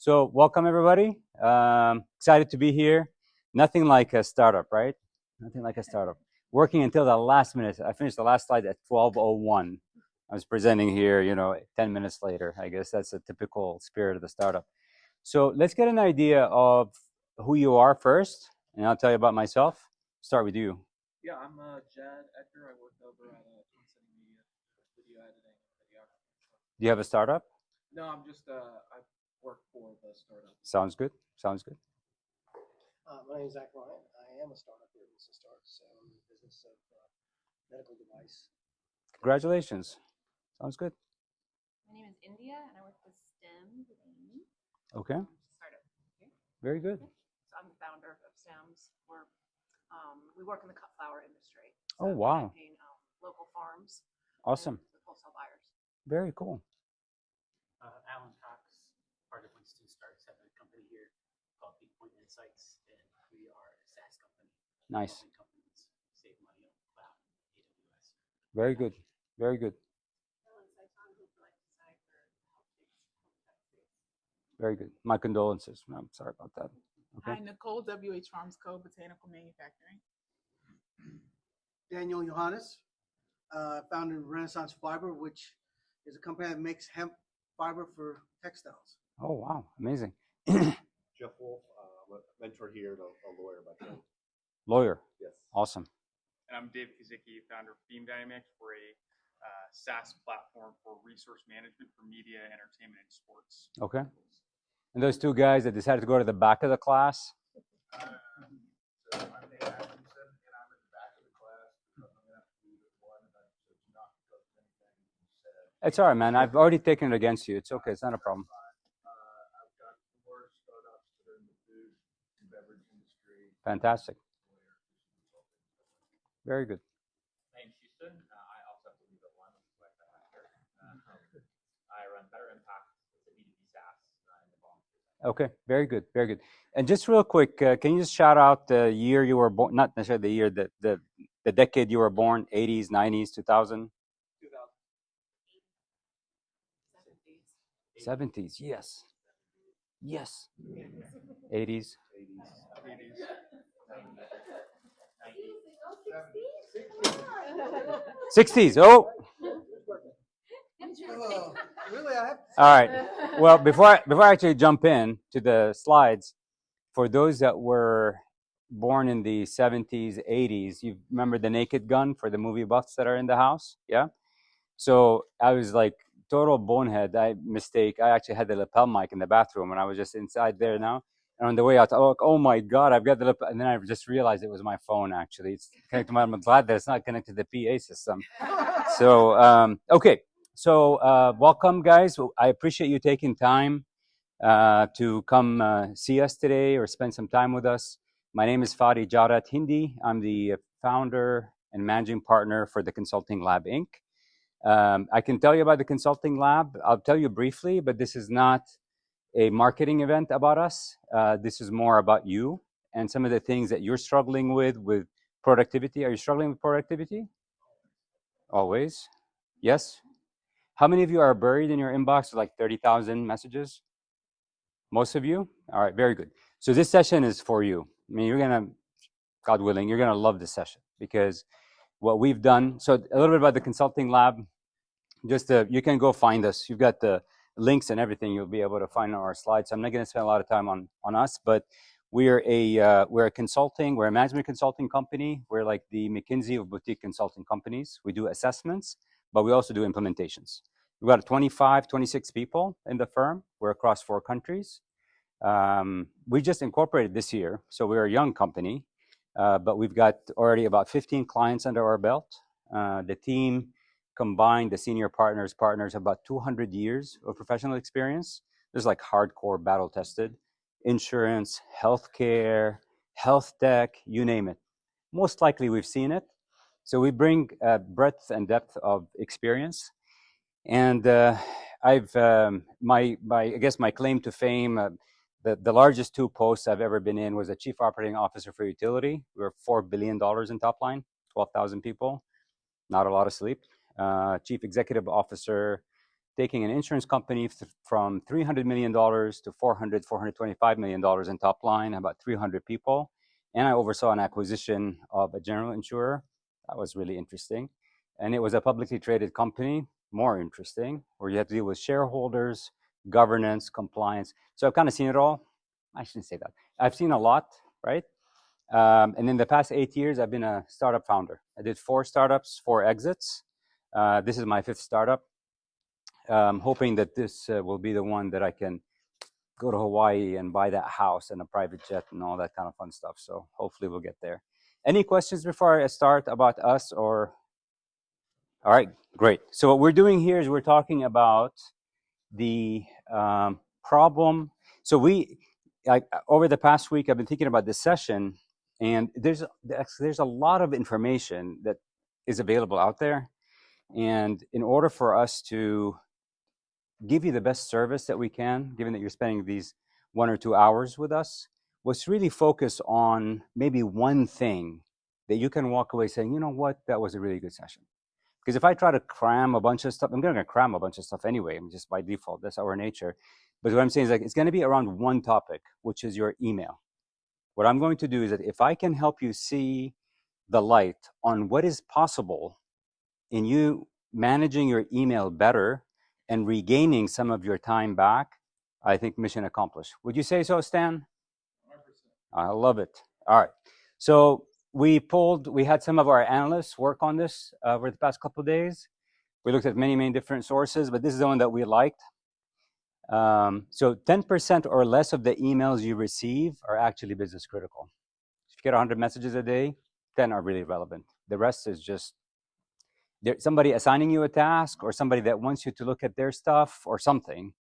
So welcome everybody. Excited to be here. Nothing like a startup, right? Nothing like a startup. Working until the last minute. I finished the last slide at 12:01. I was presenting here, 10 minutes later. I guess that's a typical spirit of the startup. So let's get an idea of who you are first, and I'll tell you about myself. Start with you. Yeah, I'm Jad Edgar. I work over at Toolkit Media, video editing and videography. Do you have a startup? No, I'm just I work for the startup. Sounds good. Sounds good. My name is Zach Ryan. I am a startup here at Winston Starts. I'm in the business of medical device. Congratulations. Sounds good. My name is India, and I work with STEM with Amy. Okay. Startup. Okay. Very good. So I'm the founder of STEMs. We work in the cut flower industry. Oh, So wow. Campaign, local farms. Awesome. With wholesale buyers. Very cool. Alan Cox, part of Winston Starts, have a company here called Point Insights, and we are a SaaS company. Nice. Helping companies save money on cloud and AWS. Very good. Very good. Very good. My condolences. I'm sorry about that. Okay. Hi, Nicole, 𝗭𝗶𝘁 𝗂𝗏𝗂 Botanical Manufacturing. Daniel Johannes, founder of Renaissance Fiber, which is a company that makes hemp fiber for textiles. Oh, wow. Amazing. Jeff Wolf, mentor here, a lawyer by trade. Lawyer. Yes. Awesome. And I'm Dave 𝗧cie, founder of Beam Dynamics. We're a SaaS platform for resource management for media, entertainment, and sports. Okay. And those two guys that decided to go to the back of the class? It's all right, man. I've already taken it against you. It's okay. It's not a problem. I've got 4 startups that are in the food and beverage industry. Fantastic. Very good. My name's Houston. I also have to leave at 1. I run Better Impact. It's a B2B SaaS in the volunteer sector. Okay. Very good. Very good. And just real quick, can you just shout out the year you were born? Not necessarily the year, the decade you were born, 80s, 90s, 2000? 70s, yes. Yes. 80s. 60s. Oh. Really, I have. All right. Well, before I actually jump in to the slides, for those that were born in the 70s, 80s, you remember the Naked Gun for the movie buffs that are in the house? Yeah. So I was like, total bonehead, mistake. I actually had the lapel mic in the bathroom, and I was just inside there now. And on the way out, oh my God, I've got the lapel. And then I just realized it was my phone, actually. It's connected to my, I'm glad that it's not connected to the PA system. So, okay. So, welcome, guys. I appreciate you taking time to come see us today or spend some time with us. My name is 𝗧cie 𝗂𝗶𝘁. I'm the founder and managing partner for the Consulting Lab, Inc. I can tell you about the Consulting Lab. I'll tell you briefly, but this is not a marketing event about us. This is more about you and some of the things that you're struggling with productivity. Are you struggling with productivity? Always? Yes? How many of you are buried in your inbox with like 30,000 messages? Most of you? All right, very good. So this session is for you. I mean, you're going to, God willing, you're going to love this session because what we've done, so a little bit about the Consulting Lab, you can go find us. You've got the links and everything you'll be able to find on our slides. I'm not going to spend a lot of time on us, but we're a management consulting company. We're like the McKinsey of boutique consulting companies. We do assessments, but we also do implementations. We've got 25, 26 people in the firm. We're across 4 countries. We just incorporated this year, so we're a young company. But we've got already about 15 clients under our belt. The team combined, the senior partners, about 200 years of professional experience. There's like hardcore battle tested, insurance, healthcare, health tech, you name it. Most likely we've seen it. So we bring breadth and depth of experience. And I guess my claim to fame, the largest 2 posts I've ever been in was a chief operating officer for utility. We were $4 billion in top line, 12,000 people, not a lot of sleep. Chief executive officer taking an insurance company from $300 million to $425 million in top line, about 300 people. And I oversaw an acquisition of a general insurer. That was really interesting. And it was a publicly traded company, more interesting, where you have to deal with shareholders, governance, compliance. So I've kind of seen it all. I shouldn't say that. I've seen a lot, right? And in the past 8 years, I've been a startup founder. I did 4 startups, 4 exits. This is my 5th startup. Hoping that this will be the one that I can go to Hawaii and buy that house and a private jet and all that kind of fun stuff. So hopefully we'll get there. Any questions before I start about us or? All right, great. So what we're doing here is we're talking about the problem. So over the past week, I've been thinking about this session, and there's a lot of information that is available out there. And in order for us to give you the best service that we can, given that you're spending these 1 or 2 hours with us, was really focus on maybe one thing that you can walk away saying, you know what, that was a really good session. Because if I try to cram a bunch of stuff, I'm going to cram a bunch of stuff anyway, just by default. That's our nature. But what I'm saying is it's going to be around one topic, which is your email. What I'm going to do is that if I can help you see the light on what is possible in you managing your email better and regaining some of your time back, I think mission accomplished. Would you say so, Stan? 100%. I love it. All right. So we had some of our analysts work on this over the past couple of days. We looked at many different sources, but this is the one that we liked. So 10% or less of the emails you receive are actually business critical. If you get 100 messages a day, 10 are really relevant. The rest is just somebody assigning you a task or somebody that wants you to look at their stuff or something.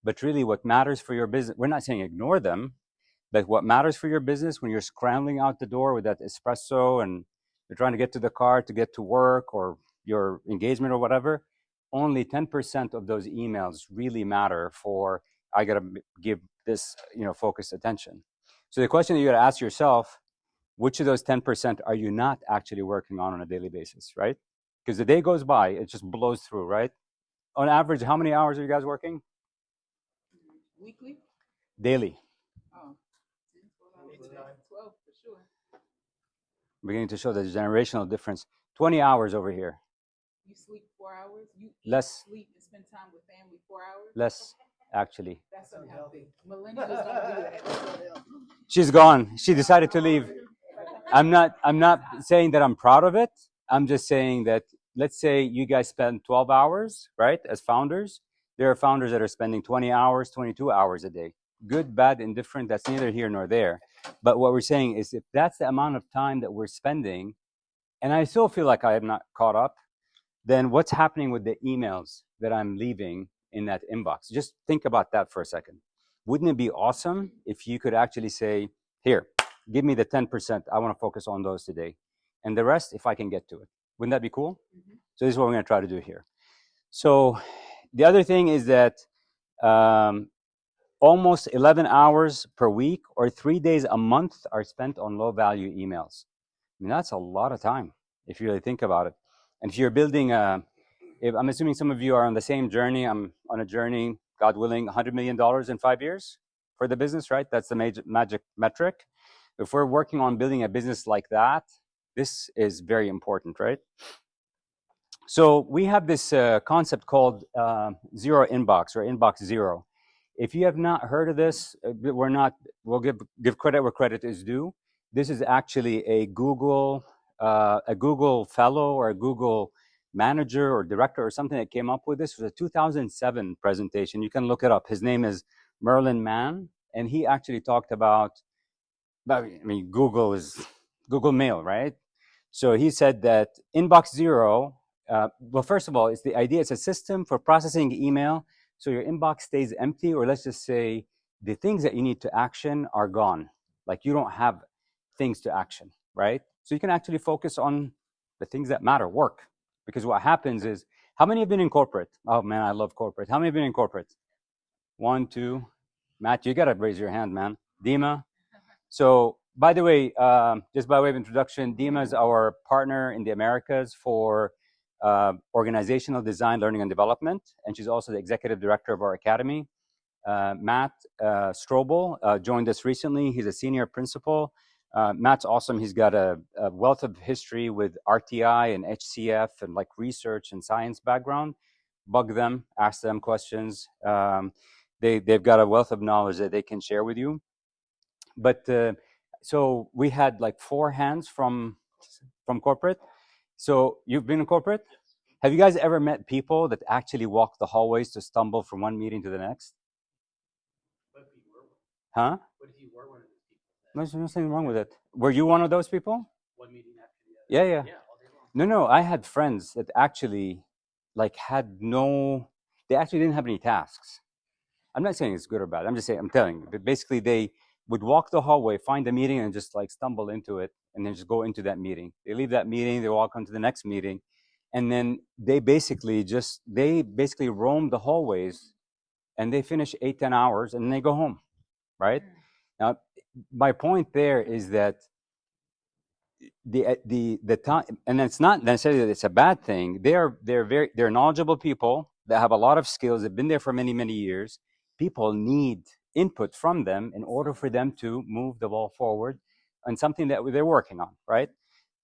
But really what matters for your business, we're not saying ignore them, but what matters for your business when you're scrambling out the door with that espresso and you're trying to get to the car to get to work or your engagement or whatever, only 10% of those emails really matter for, I got to give this, focused attention. So the question that you got to ask yourself, which of those 10% are you not actually working on a daily basis, right? Because the day goes by, it just blows through, right? On average, how many hours are you guys working? Weekly? Daily. Oh, 10, 12 hours. 12 for sure. Beginning to show the generational difference. 20 hours over here. You sleep 4 hours? You Less. sleep and spend time with family 4 hours? Less, actually. That's unhealthy. Millennials don't do that. She's gone. She decided to leave. I'm not saying that I'm proud of it. I'm just saying that, let's say you guys spend 12 hours, right, as founders. There are founders that are spending 20 hours, 22 hours a day. Good, bad, indifferent, that's neither here nor there. But what we're saying is if that's the amount of time that we're spending, and I still feel like I am not caught up, then what's happening with the emails that I'm leaving in that inbox? Just think about that for a second. Wouldn't it be awesome if you could actually say, here, give me the 10%. I want to focus on those today. And the rest, if I can get to it. Wouldn't that be cool? Mm-hmm. So this is what we're going to try to do here. So the other thing is that almost 11 hours per week or 3 days a month are spent on low-value emails. I mean, that's a lot of time if you really think about it. And if you're building I'm assuming some of you are on the same journey. I'm on a journey, God willing, $100 million in 5 years for the business, right? That's the magic metric. If we're working on building a business like that, this is very important, right? So we have this concept called zero inbox or inbox zero. If you have not heard of this, we'll give credit where credit is due. This is actually a Google fellow or a Google manager or director or something that came up with this. It was a 2007 presentation. You can look it up. His name is Merlin Mann, and he actually talked about Google is Google Mail, right? So he said that inbox zero, well, first of all, it's a system for processing email so your inbox stays empty, or let's just say the things that you need to action are gone. Like you don't have things to action, right? So you can actually focus on the things that matter, work. Because what happens is, how many have been in corporate? Oh man, I love corporate. How many have been in corporate? 1, 2. Matt, you gotta raise your hand, man. Dima. So, by the way, just by way of introduction, Dima is our partner in the Americas for organizational design, learning, and development, and she's also the executive director of our academy. Matt Strobel joined us recently. He's a senior principal. Matt's awesome. He's got a wealth of history with RTI and HCF and like research and science background. Bug them, ask them questions. They've got a wealth of knowledge that they can share with you. But so we had like 4 hands from corporate. So you've been in corporate? Have you guys ever met people that actually walk the hallways to stumble from one meeting to the next? What if you were one? Huh? What if you were one of those people? There's nothing wrong with it. Were you one of those people? One meeting after the other. Yeah. Yeah, all day long. No, I had friends that actually like they actually didn't have any tasks. I'm not saying it's good or bad. I'm just saying, I'm telling you. But basically they would walk the hallway, find a meeting and just like stumble into it and then just go into that meeting. They leave that meeting, they walk on to the next meeting. And then they basically roam the hallways and they finish 8-10 hours and then they go home, right? Now, my point there is that the time, and it's not necessarily that it's a bad thing. They're knowledgeable people that have a lot of skills. They've been there for many, many years. People need input from them in order for them to move the ball forward on something that they're working on, right?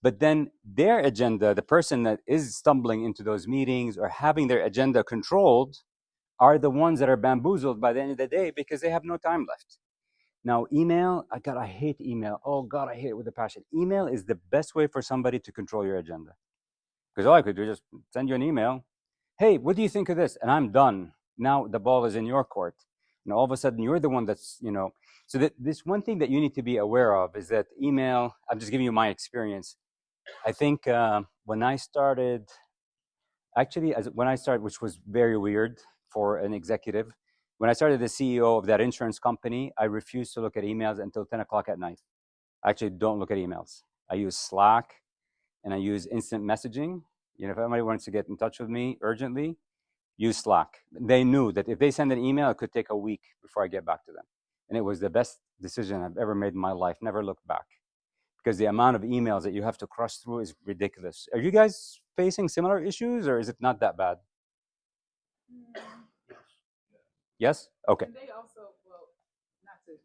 But then their agenda, the person that is stumbling into those meetings or having their agenda controlled, are the ones that are bamboozled by the end of the day because they have no time left. Now, email, I hate email. Oh God, I hate it with a passion. Email is the best way for somebody to control your agenda. Because all I could do is just send you an email. Hey, what do you think of this? And I'm done. Now the ball is in your court. And all of a sudden you're the one that's, so this one thing that you need to be aware of is that email, I'm just giving you my experience. I think when I started, which was very weird for an executive, when I started as CEO of that insurance company, I refused to look at emails until 10 o'clock at night. I actually don't look at emails. I use Slack and I use instant messaging. If anybody wants to get in touch with me urgently, use Slack. They knew that if they send an email, it could take a week before I get back to them. And it was the best decision I've ever made in my life. Never look back. Because the amount of emails that you have to crush through is ridiculous. Are you guys facing similar issues or is it not that bad? Yes? Okay. And they also, well, not to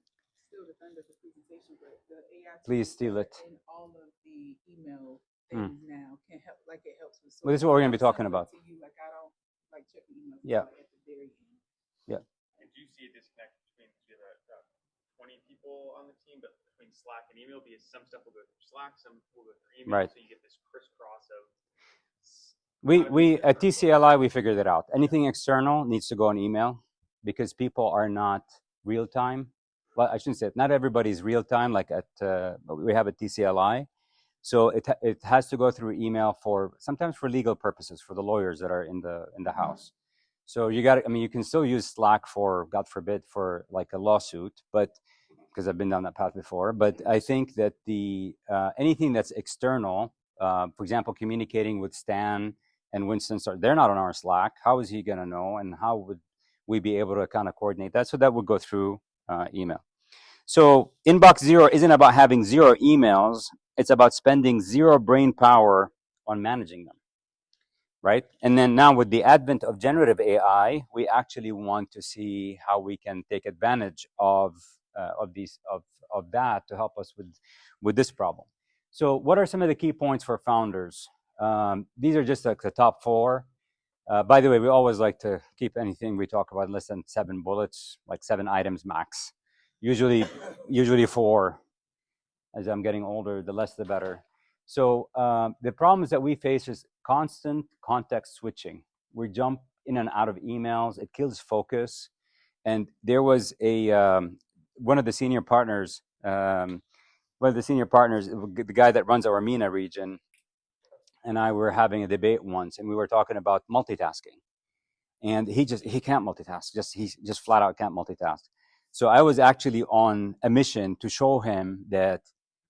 steal the thunder of the presentation, but the AI Please steal it. and all of the email things now can help, like it helps with. Well, this is what we're going to be talking about. To you, like I don't like checking emails. Yeah. Like at the very end. Yeah. And do you see a disconnect between you have 20 people on the team, but between Slack and email, because some stuff will go through Slack, some will go through email, Right. so you get this crisscross of. We at TCLi, we figured it out. Anything external needs to go on email because people are not real time. Well, I shouldn't say it. Not everybody's real time like we have at TCLi. So it has to go through email sometimes for legal purposes for the lawyers that are in the house. So you can still use Slack for, God forbid, for like a lawsuit, but because I've been down that path before. But I think that anything that's external, for example, communicating with Stan and Winston Starts, they're not on our Slack. How is he going to know? And how would we be able to kind of coordinate that? So that would go through email. So inbox zero isn't about having 0 emails. It's about spending 0 brain power on managing them, right? And then now with the advent of generative AI, we actually want to see how we can take advantage of that to help us with this problem. So what are some of the key points for founders? These are just like the top 4. By the way, we always like to keep anything we talk about less than 7 bullets, like 7 items max. Usually 4. As I'm getting older, the less the better. So the problems that we face is constant context switching. We jump in and out of emails. It kills focus. And there was one of the senior partners, the guy that runs our MENA region, and I were having a debate once, and we were talking about multitasking. And he can't multitask. He just flat out can't multitask. So I was actually on a mission to show him that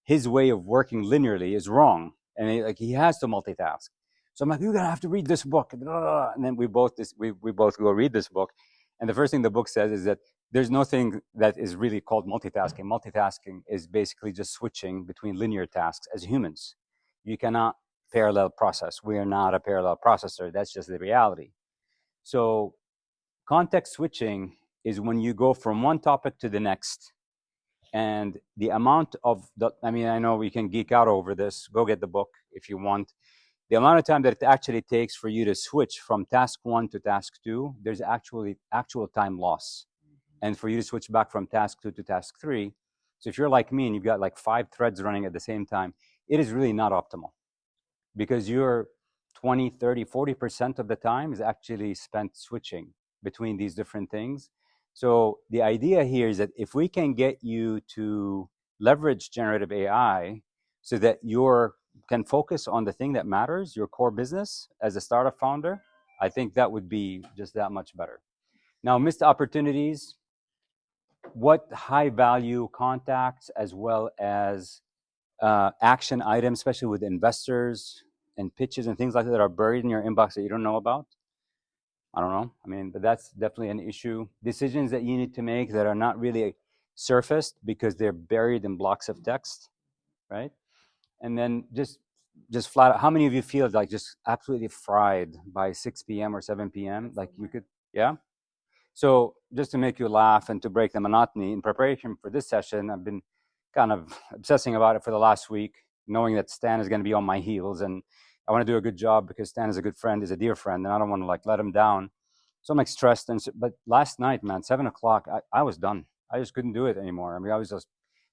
his way of working linearly is wrong, and he has to multitask. So I'm like, you're gonna have to read this book, and then we both go read this book, and the first thing the book says is that there's nothing that is really called multitasking. Multitasking is basically just switching between linear tasks as humans. You cannot parallel process. We are not a parallel processor. That's just the reality. So context switching is when you go from one topic to the next. And the amount of the, I mean, I know we can geek out over this. Go get the book if you want. The amount of time that it actually takes for you to switch from task 1 to task 2, there's actual time loss. And for you to switch back from task 2 to task 3. So if you're like me and you've got like 5 threads running at the same time, it is really not optimal, because you're 20, 30, 40% of the time is actually spent switching between these different things. So the idea here is that if we can get you to leverage generative AI so that you can focus on the thing that matters, your core business as a startup founder, I think that would be just that much better. Now, missed opportunities, what high value contacts as well as action items, especially with investors and pitches and things like that are buried in your inbox that you don't know about? I don't know. I mean, but that's definitely an issue. Decisions that you need to make that are not really surfaced because they're buried in blocks of text, right? And then just flat out, how many of you feel like just absolutely fried by 6 p.m. or 7 p.m.? Like you could, yeah? So just to make you laugh and to break the monotony, in preparation for this session, I've been kind of obsessing about it for the last week, knowing that Stan is going to be on my heels, and I want to do a good job because Stan is a good friend, is a dear friend, and I don't want to like let him down. So I'm like stressed. But last night, man, 7 o'clock, I was done. I just couldn't do it anymore. I mean,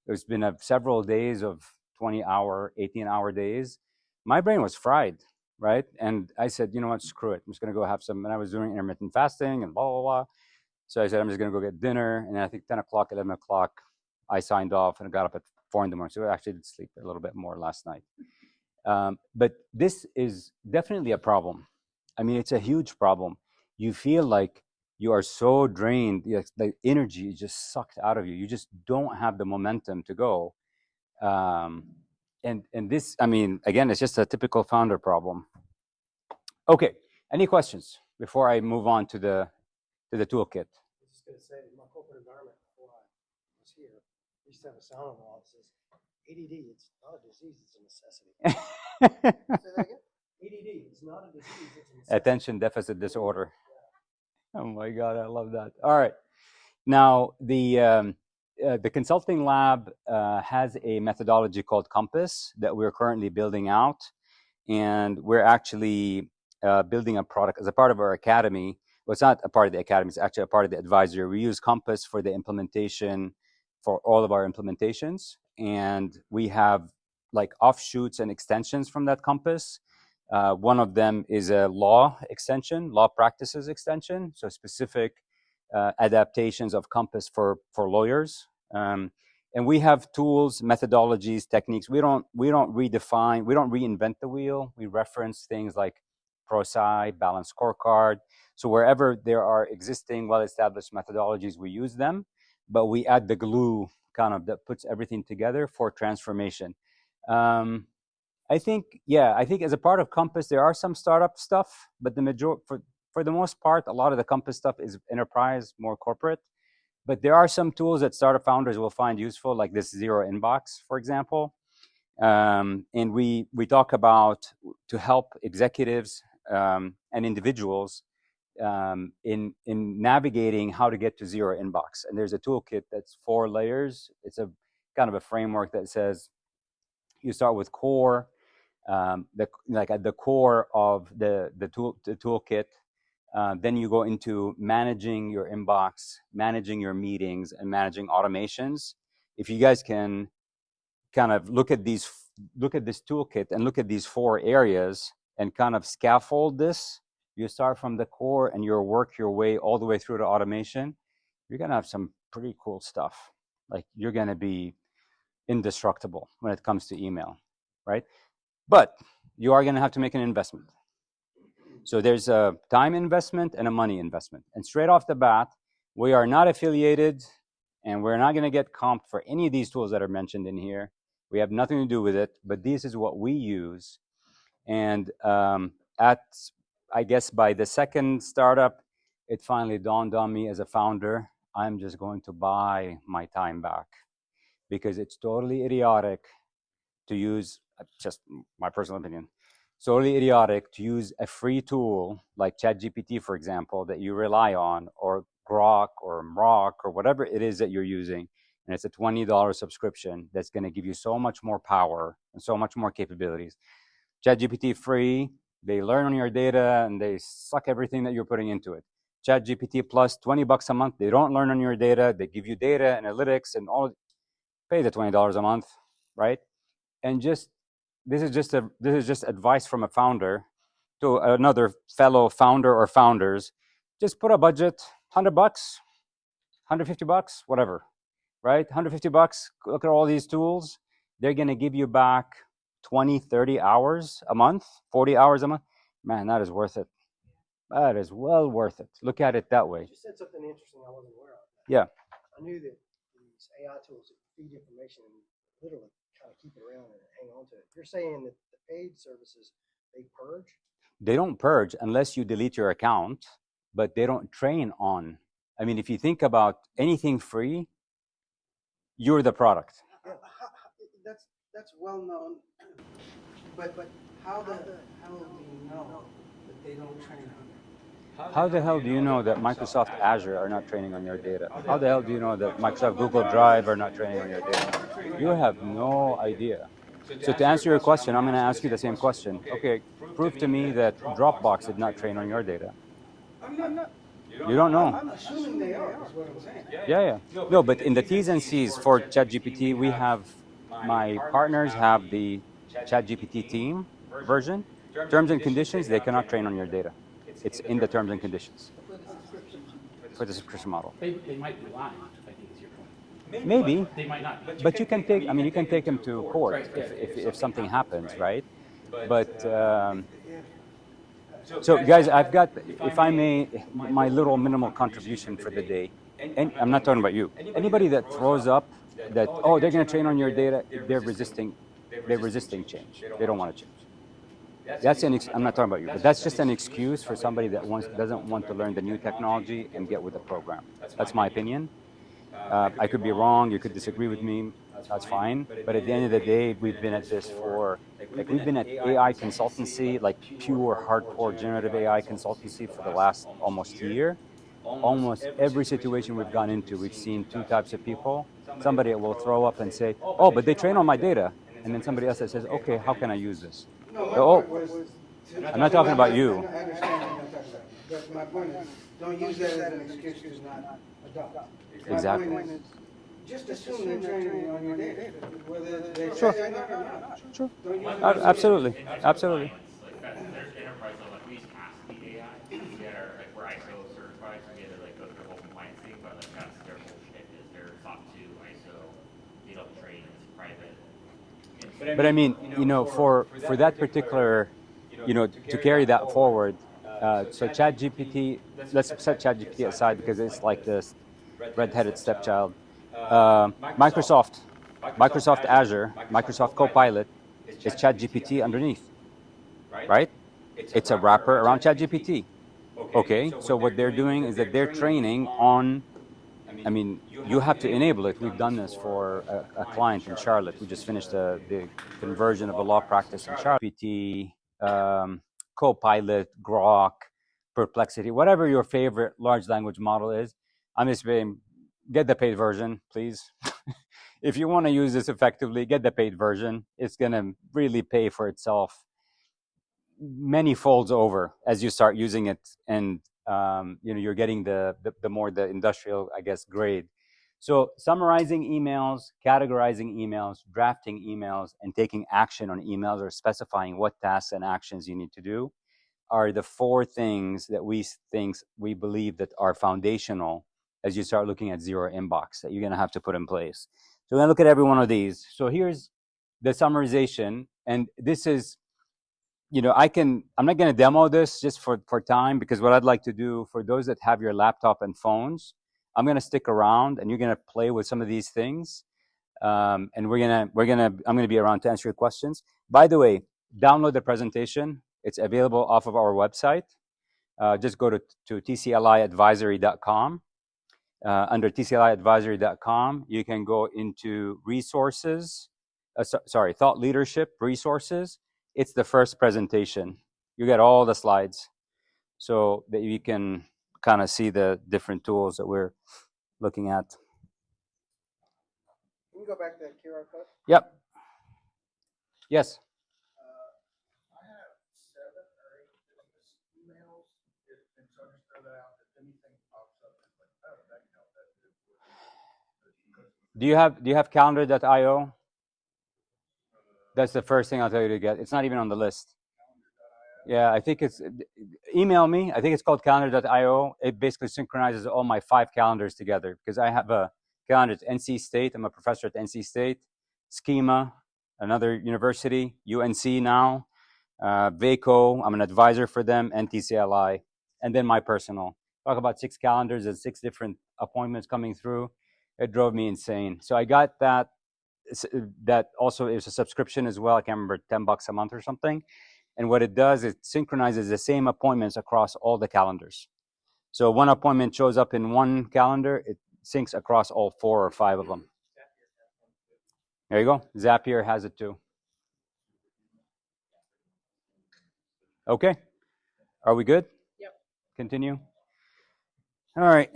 there's been several days of 20-hour, 18-hour days. My brain was fried, right? And I said, you know what, screw it. I'm just going to go have some, and I was doing intermittent fasting and blah, blah, blah. So I said, I'm just going to go get dinner. And I think 10 o'clock, 11 o'clock, I signed off and I got up at 4 in the morning. So I actually did sleep a little bit more last night. But this is definitely a problem. I mean, it's a huge problem. You feel like you are so drained, the energy is just sucked out of you. You just don't have the momentum to go. And this, I mean, again, it's just a typical founder problem. Okay, any questions before I move on to the toolkit? I was just going to say, in my corporate environment before I was here, we used to have a sound wall that says, ADD, it's not a disease, it's a necessity. Say that again? ADD, it's not a disease, it's a necessity. Attention deficit disorder. Oh my God, I love that. All right. Now, the consulting lab has a methodology called Compass that we're currently building out. And we're actually building a product as a part of our academy. Well, it's not a part of the academy, it's actually a part of the advisory. We use Compass for the implementation for all of our implementations. And we have like offshoots and extensions from that Compass. One of them is a law extension, law practices extension. So specific adaptations of Compass for lawyers. And we have tools, methodologies, techniques. We don't redefine, we don't reinvent the wheel. We reference things like 𝗭𝘗ci, balanced scorecard. So wherever there are existing well-established methodologies, we use them, but we add the glue kind of that puts everything together for transformation. I think as a part of Compass, there are some startup stuff, but for the most part, a lot of the Compass stuff is enterprise, more corporate. But there are some tools that startup founders will find useful, like this Zero Inbox, for example. And we talk about to help executives and individuals in navigating how to get to Zero Inbox. And there's a toolkit that's 4 layers. It's a kind of a framework that says you start with core, like at the core of the toolkit. Then you go into managing your inbox, managing your meetings, and managing automations. If you guys can kind of look at this toolkit and look at these 4 areas and kind of scaffold this, you start from the core and you work your way all the way through to automation, you're going to have some pretty cool stuff. Like you're going to be indestructible when it comes to email, right? But you are going to have to make an investment. So there's a time investment and a money investment. And straight off the bat, we are not affiliated and we're not going to get comped for any of these tools that are mentioned in here. We have nothing to do with it, but this is what we use. And I guess by the second startup, it finally dawned on me as a founder, I'm just going to buy my time back because it's totally idiotic to use, just my personal opinion, solely idiotic to use a free tool like ChatGPT, for example, that you rely on, or Grok or Mrock or whatever it is that you're using, and it's a $20 subscription that's going to give you so much more power and so much more capabilities. ChatGPT free, they learn on your data and they suck everything that you're putting into it. ChatGPT plus $20 a month, they don't learn on your data, they give you data, analytics, and all. Pay the $20 a month, right? And just this is just advice from a founder to another fellow founder or founders. Just put a budget, $100, $150, whatever, right? $150. Look at all these tools. They're going to give you back 20, 30 hours a month, 40 hours a month. Man, that is worth it. That is well worth it. Look at it that way. You said something interesting I wasn't aware of. Yeah. I knew that these AI tools feed information and literally kind of keep it around and hang on to it. You're saying that the paid services, they purge? They don't purge unless you delete your account, but they don't train on. I mean, if you think about anything free, you're the product. Yeah, that's well known, but how the hell do you know that they don't train on it? How the hell do you know that Microsoft Azure are not training on your data? How the hell do you know that Microsoft Google Drive are not training on your data? You have no idea. So to answer your question, I'm going to ask you the same question. Okay, prove to me that Dropbox did not train on your data. You don't know. I'm assuming they are, is what I'm saying. Yeah. No, but in the T's and C's for ChatGPT, we have, my partners have the ChatGPT team version. Terms and conditions, they cannot train on your data. It's in the terms and conditions for the subscription model. They might be lying, I think is your point. Maybe, They might not. but you can take, I mean, you can take them to court if something happens, right? But, so guys, I've got, if I may, my little minimal contribution for the day. And I'm not talking about you. Anybody that throws up that, oh, they're going to train on your data, they're resisting change. They don't want to change. That's I'm not talking about you, but that's just an excuse for somebody that doesn't want to learn the new technology and get with the program. That's my opinion. I could be wrong. You could disagree with me. That's fine. But at the end of the day, we've been at this for, like, we've been at AI consultancy, like pure hardcore generative AI consultancy for the last almost year. Almost every situation we've gone into, we've seen two types of people. Somebody will throw up and say, oh, but they train on my data. And then somebody else that says, okay, how can I use this? Oh, I'm not talking about you. I understand what you're talking about. But my point is, don't use that as an excuse to not adopt. Exactly. My point is, just assume they're training on your data, whether they Sure. say that or not. Sure. Don't use it Absolutely. Absolutely. Like that, there's enterprise level, like we ask the AI, that are, like, we're ISO certified, so we had to like go through the whole compliance thing, but like that's their bullshit, is they're SOC 2 ISO, they don't train, it's private. But I mean, you know, for that particular, you know, to carry that forward, so ChatGPT, let's set ChatGPT aside because it's like this red-headed stepchild. Microsoft Azure, Microsoft Copilot is ChatGPT underneath, right? It's a wrapper around ChatGPT. Okay, so what they're doing is that they're training on, I mean, you have to enable it. We've done this for a client in Charlotte. We just finished the conversion of a law practice in Charlotte. GPT, Copilot, Grok, Perplexity, whatever your favorite large language model is. I'm just saying, get the paid version, please. If you want to use this effectively, get the paid version. It's going to really pay for itself many folds over as you start using it, and you know, you're getting the more the industrial, I guess, grade. So summarizing emails, categorizing emails, drafting emails, and taking action on emails, or specifying what tasks and actions you need to do, are the four things that we believe that are foundational as you start looking at zero inbox that you're going to have to put in place. So we're going to look at every one of these. So here's the summarization, and this is, you know, I'm not going to demo this just for time, because what I'd like to do for those that have your laptop and phones, I'm going to stick around and you're going to play with some of these things. And I'm going to be around to answer your questions. By the way, download the presentation. It's available off of our website. Just go to TCLiadvisory.com. Under TCLiadvisory.com, you can go into resources, thought leadership resources, it's the first presentation. You get all the slides so that you can kind of see the different tools that we're looking at. Can you go back to that QR code? Yep. Yes. I have 7 or 8 business emails, and so I just throw that out. If anything pops up, it's like, oh, that can help that too. Do you have calendar.io? That's the first thing I'll tell you to get. It's not even on the list. Yeah, I think it's, email me. I think it's called calendar.io. It basically synchronizes all my 5 calendars together because I have a calendar at NC State. I'm a professor at NC State. Schema, another university, UNC now. VACO, I'm an advisor for them, and TCLi. And then my personal. Talk about 6 calendars and 6 different appointments coming through. It drove me insane. So I got that. That also is a subscription as well. I can't remember, $10 a month or something. And what it does, it synchronizes the same appointments across all the calendars. So one appointment shows up in one calendar, it syncs across all 4 or 5 of them. There you go. Zapier has it too. Okay. Are we good? Yep. Continue. All right.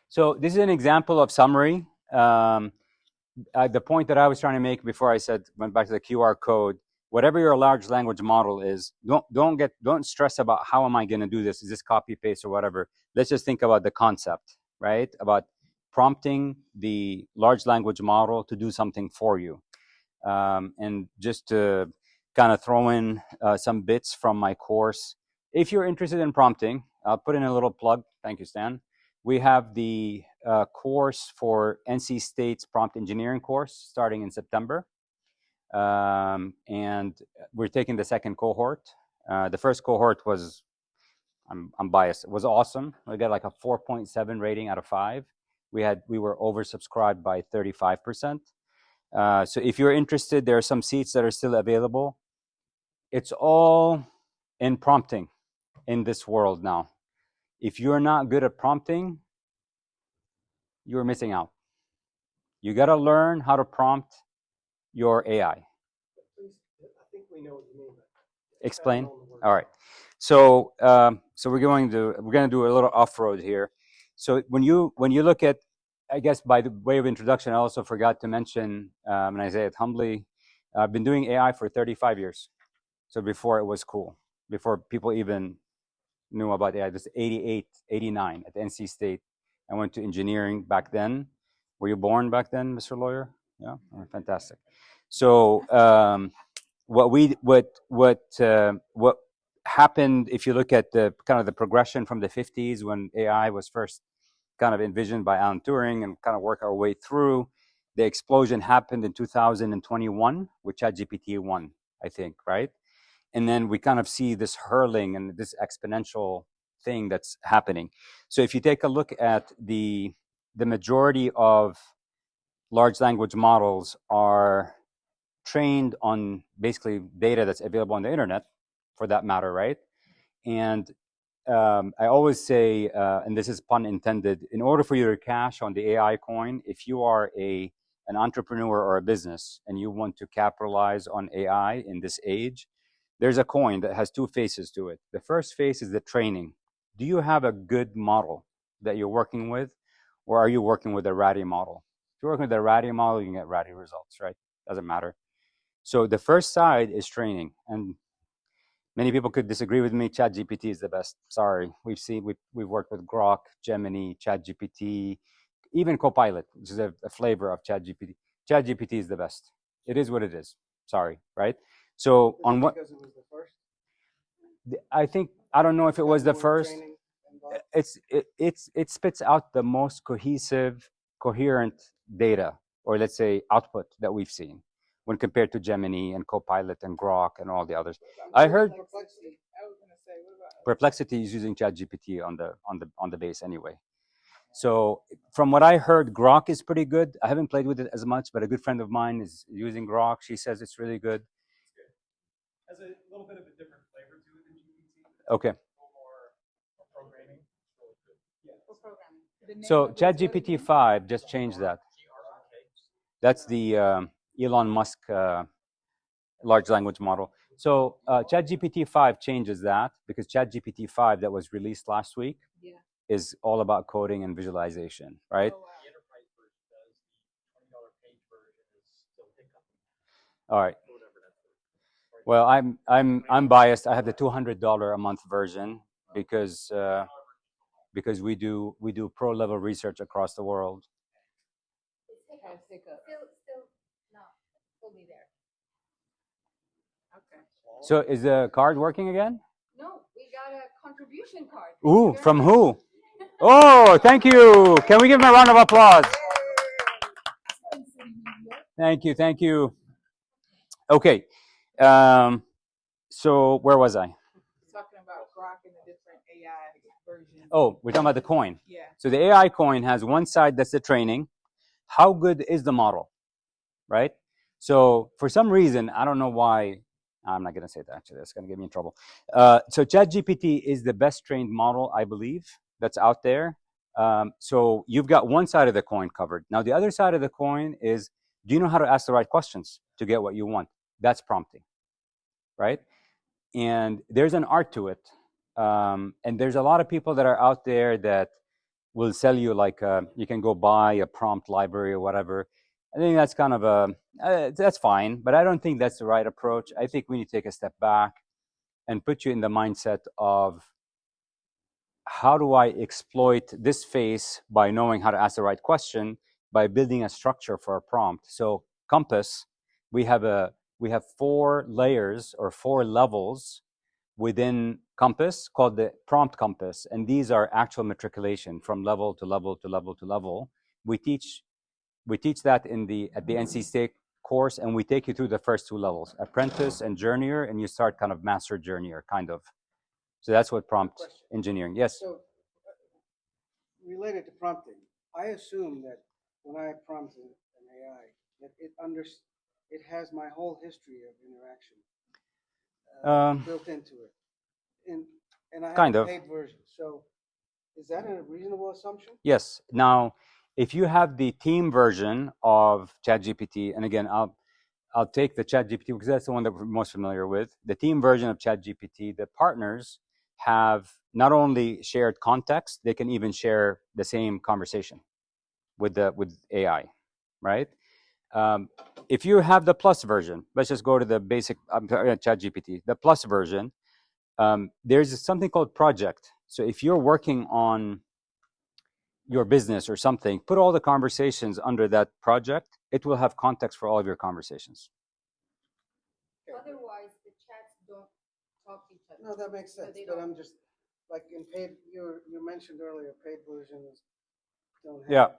So this is an example of summary. The point that I was trying to make before I went back to the QR code, whatever your large language model is, don't stress about how am I going to do this? Is this copy paste or whatever? Let's just think about the concept, right? About prompting the large language model to do something for you. And just to kind of throw in some bits from my course. If you're interested in prompting, I'll put in a little plug. Thank you, Stan. We have the course for NC State's prompt engineering course starting in September. And we're taking the second cohort. The first cohort was, I'm biased, it was awesome. We got like a 4.7 rating out of 5. We were oversubscribed by 35%. So if you're interested, there are some seats that are still available. It's all in prompting in this world now. If you're not good at prompting, you're missing out. You got to learn how to prompt your AI. I think we know what you mean. Explain. All right. So we're going to do a little off-road here. So when you look at, I guess by the way of introduction, I also forgot to mention, and I say it humbly, I've been doing AI for 35 years. So before it was cool, before people even knew about AI. This is 88, 89 at NC State. I went to engineering back then. Were you born back then, Mr. Lawyer? Yeah, oh, fantastic. So what happened, if you look at the kind of the progression from the 50s when AI was first kind of envisioned by Alan Turing and kind of work our way through, the explosion happened in 2021 with ChatGPT 1, I think, right? And then we kind of see this hurling and this exponential thing that's happening. So if you take a look at the majority of large language models are trained on basically data that's available on the internet, for that matter, right? And I always say, and this is pun intended, in order for you to cash on the AI coin, if you are an entrepreneur or a business and you want to capitalize on AI in this age, there's a coin that has 2 faces to it. The first face is the training. Do you have a good model that you're working with, or are you working with a ratty model? If you're working with a ratty model, you can get ratty results, right? Doesn't matter. So the first side is training, and many people could disagree with me. ChatGPT is the best. Sorry, we've worked with Grok, Gemini, ChatGPT, even Copilot, which is a flavor of ChatGPT. ChatGPT is the best. It is what it is. Sorry, right? So on what? Because it was the first. I don't know if it was the first. Training involved. It spits out the most cohesive, coherent data, or let's say output that we've seen when compared to Gemini and Copilot and Grok and all the others. I heard Perplexity. I was gonna say, what about Perplexity is using ChatGPT on the base anyway. So from what I heard, Grok is pretty good. I haven't played with it as much, but a good friend of mine is using Grok. She says it's really good. Has a little bit of a different flavor to it than GPT. Okay. A little more programming. Yeah. for programming? The name So of it is what ChatGPT again? 5 just changed that. That's the Elon Musk large language model. So ChatGPT 5 changes that, because ChatGPT 5 that was released last week Yeah. is all about coding and visualization, right? Oh, wow. The enterprise version does, the $20 page version is still hiccup. All right. Or whatever that's worth. Well, I'm biased. I have the $200 a month version because we do pro level research across the world. Has hiccup. Still, no, we'll be there. Okay. So is the card working again? No, we got a contribution card. Ooh, from who? Oh, thank you. Can we give him a round of applause? Thank you, thank you. Okay, so where was I? Talking about Grok and the different AI versions. Oh, we're talking about the coin. Yeah. So the AI coin has one side that's the training. How good is the model, right? So for some reason, I don't know why, I'm not going to say that, actually, that's going to get me in trouble. So ChatGPT is the best trained model, I believe, that's out there. So you've got one side of the coin covered. Now, the other side of the coin is, do you know how to ask the right questions to get what you want? That's prompting, right? And there's an art to it. And there's a lot of people that are out there that will sell you like you can go buy a prompt library or whatever. I think that's kind of that's fine, but I don't think that's the right approach. I think we need to take a step back and put you in the mindset of, how do I exploit this phase by knowing how to ask the right question, by building a structure for a prompt. So Compass, we have 4 layers or 4 levels within Compass called the prompt compass, and these are actual matriculation from level to level to level to level. We teach that at the NC State course, and we take you through the first 2 levels, apprentice and journeyer, and you start kind of master journeyer, kind of. So that's what prompt engineering. Yes. So, related to prompting, I assume that when I prompt an AI, that it has my whole history of interaction built into it, and I have kind a of paid version. So, is that a reasonable assumption? Yes. Now, if you have the team version of ChatGPT, and again, I'll take the ChatGPT because that's the one that we're most familiar with. The team version of ChatGPT, the partners have not only shared context, they can even share the same conversation with AI, right? If you have the plus version, let's just go to the basic ChatGPT, the plus version, there's something called project. So if you're working on your business or something, put all the conversations under that project. It will have context for all of your conversations. Otherwise, the chats don't talk to each other. No, that makes sense. But I'm just like in paid. You mentioned earlier, paid versions don't have,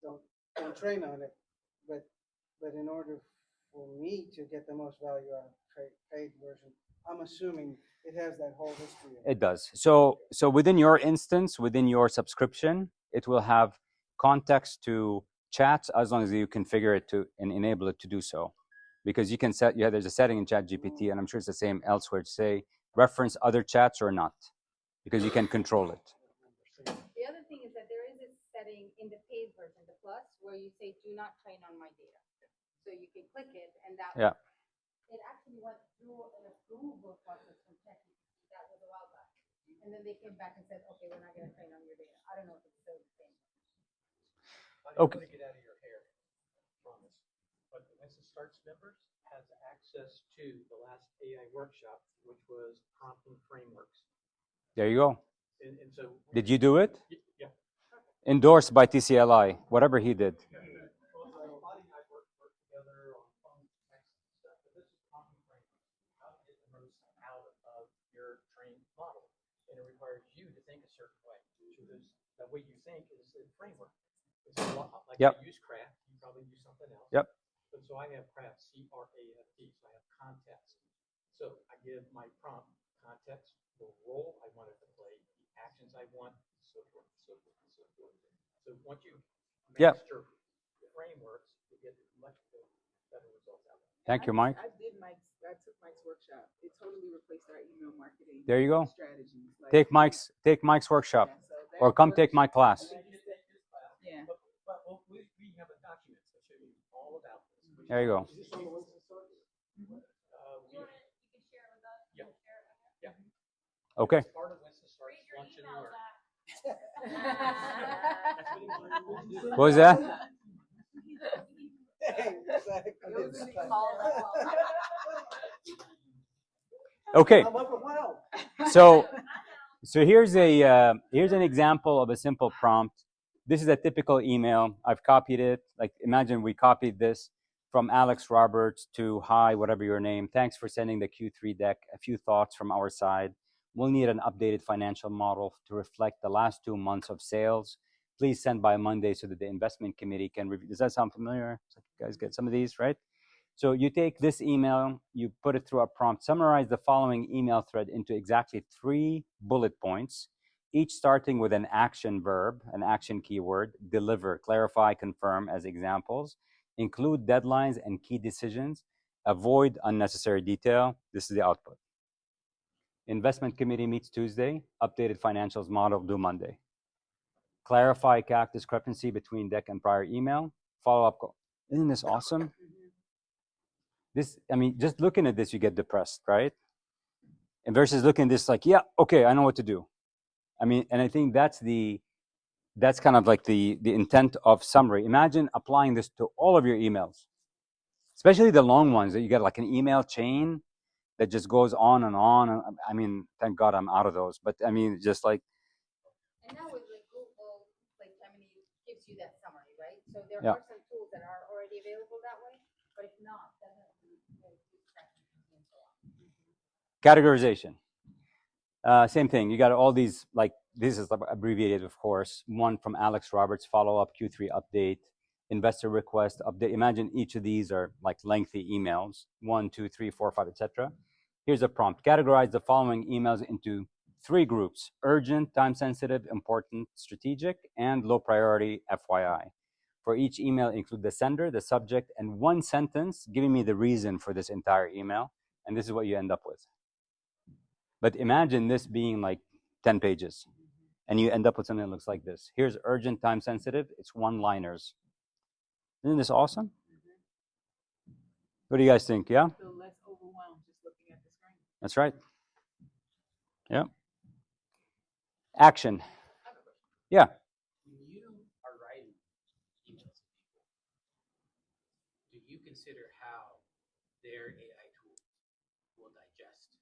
don't train on it. But in order for me to get the most value out of paid version, I'm assuming it has that whole history. It does. So within your instance, within your subscription, it will have context to chats as long as you configure it to and enable it to do so. Because you can set, there's a setting in ChatGPT, and I'm sure it's the same elsewhere, to say reference other chats or not, because you can control it. The other thing is that there is a setting in the paid version, the plus, where you say, do not train on my data. So you can click it, and that it actually went through an approval process from ChatGPT. That was a while back. And then they came back and said, okay, we're not going to train on your data. I don't know if it's still the same. Okay. Get out of your hair, promise. But the Winston Starts members has access to the last AI workshop, which was prompting frameworks. There you go. And so, did you do it? Yeah. Endorsed by TCLi, whatever he did. Requires you to think a certain way. So the way you think is the framework. It's a lot like you use craft, you probably use something else. Yep. But so I have craft, CRAFT, so I have context. So I give my prompt context, the role I want it to play, the actions I want, so forth, so forth, so forth. So once you master frameworks, you get much better results out of it. Thank you, Mike. I took Mike's workshop. It totally replaced our email marketing. There you go. Strategies. Like, Take Mike's workshop, or come take my class. Yeah. But we have a document that shows you There you go. Is this on the Winston Starts? You can share it with us. Yeah. We'll share it with them. Okay. Part of Winston Starts Read your lunch and email learn. back. What was that? Exactly. Okay. I'm overwhelmed. So here's an example of a simple prompt. This is a typical email. I've copied it. Like, imagine we copied this from Alex Roberts to hi, whatever your name. Thanks for sending the Q3 deck. A few thoughts from our side. We'll need an updated financial model to reflect the last 2 months of sales. Please send by Monday so that the investment committee can review. Does that sound familiar? You guys get some of these, right? So you take this email, you put it through a prompt, summarize the following email thread into exactly 3 bullet points, each starting with an action verb, an action keyword, deliver, clarify, confirm as examples, include deadlines and key decisions, avoid unnecessary detail. This is the output. Investment committee meets Tuesday, updated financials model due Monday. Clarify CAC discrepancy between deck and prior email, follow-up call. Isn't this awesome? This, I mean, just looking at this, you get depressed, right? And versus looking at this like, yeah, okay, I know what to do. I mean, and I think that's kind of like the intent of summary. Imagine applying this to all of your emails, especially the long ones that you get like an email chain that just goes on and on. I mean, thank God I'm out of those. But I mean, just like. And now with like Google, like Gemini gives you that summary, right? So there Yeah. are some tools that are already available that way, but if not, definitely and so on. Categorization. Same thing. You got all these, like, this is abbreviated, of course. One from Alex Roberts, follow-up, Q3 update, investor request, update. Imagine each of these are like lengthy emails, 1, 2, 3, 4, 5, etc. Here's a prompt. Categorize the following emails into 3 groups: urgent, time-sensitive, important, strategic, and low priority, FYI. For each email, include the sender, the subject, and 1 sentence giving me the reason for this entire email. And this is what you end up with. But imagine this being like 10 pages, and you end up with something that looks like this. Here's urgent, time-sensitive. It's 1-liners. Isn't this awesome? What do you guys think? Yeah? Feel less overwhelmed just looking at the screen. That's right. Yeah. Action. Yeah. When you are writing emails to people, do you consider how their AI tools will digest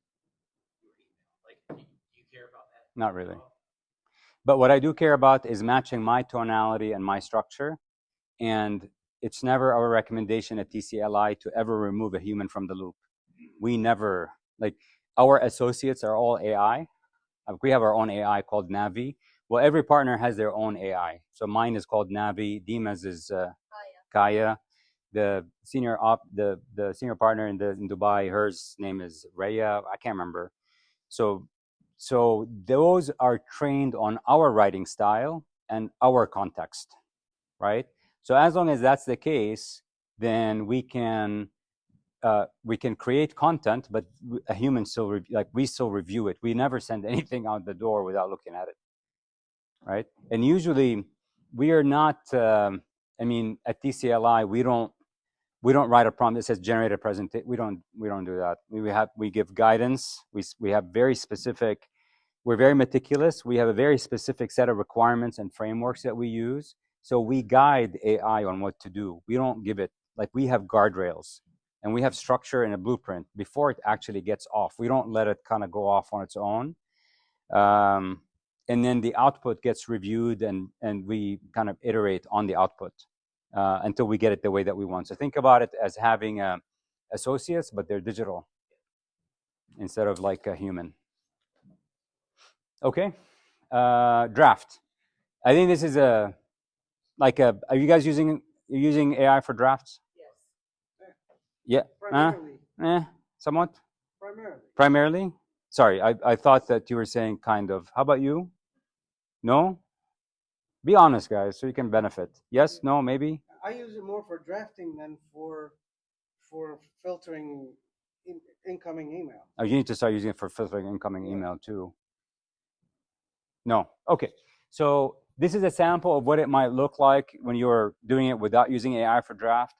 your email? Like, do you care about that? Not really. But what I do care about is matching my tonality and my structure. And it's never our recommendation at TCLi to ever remove a human from the loop. We never, like, our associates are all AI. We have our own AI called Navi. Well, every partner has their own AI. So mine is called Navi. Dima's is Kaya. The senior partner in Dubai, hers name is Raya. I can't remember. So those are trained on our writing style and our context, right? So as long as that's the case, then we can create content, but a human still we still review it. We never send anything out the door without looking at it, right? And usually we are not. I mean, at TCLi, we don't write a prompt that says generate a presentation. We don't do that. We give guidance. We have very specific. We're very meticulous. We have a very specific set of requirements and frameworks that we use. So we guide AI on what to do. We don't give it, like, we have guardrails and we have structure and a blueprint before it actually gets off. We don't let it kind of go off on its own. And then the output gets reviewed and we kind of iterate on the output until we get it the way that we want. So think about it as having associates, but they're digital instead of like a human. Okay. Draft. I think this is are you guys using AI for drafts? Yes. Yeah. Primarily. Somewhat. Primarily. Primarily? Sorry, I thought that you were saying kind of. How about you? No? Be honest, guys, so you can benefit. Yes? No? Maybe? I use it more for drafting than for filtering incoming email. Oh, you need to start using it for filtering incoming email too. No. Okay. So this is a sample of what it might look like when you're doing it without using AI for draft.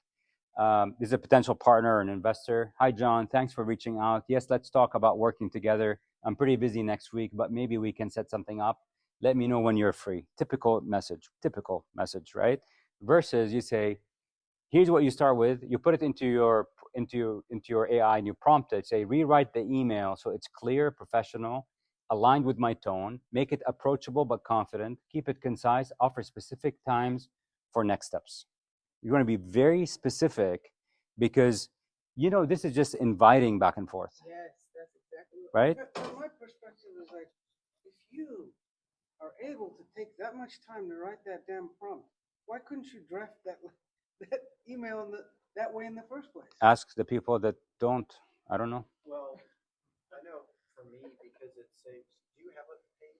This is a potential partner or an investor. Hi, John. Thanks for reaching out. Yes, let's talk about working together. I'm pretty busy next week, but maybe we can set something up. Let me know when you're free. Typical message, right? Versus you say, here's what you start with. You put it into your AI and you prompt it. Say, rewrite the email so it's clear, professional, aligned with my tone. Make it approachable but confident. Keep it concise. Offer specific times for next steps. You're going to be very specific because, you know, this is just inviting back and forth. Yes, that's exactly right. From my perspective, is like, if you are able to take that much time to write that damn prompt, why couldn't you draft that email that way in the first place? Ask the people that don't. I don't know. Well, I know for me, because it saves. Do you have a paid?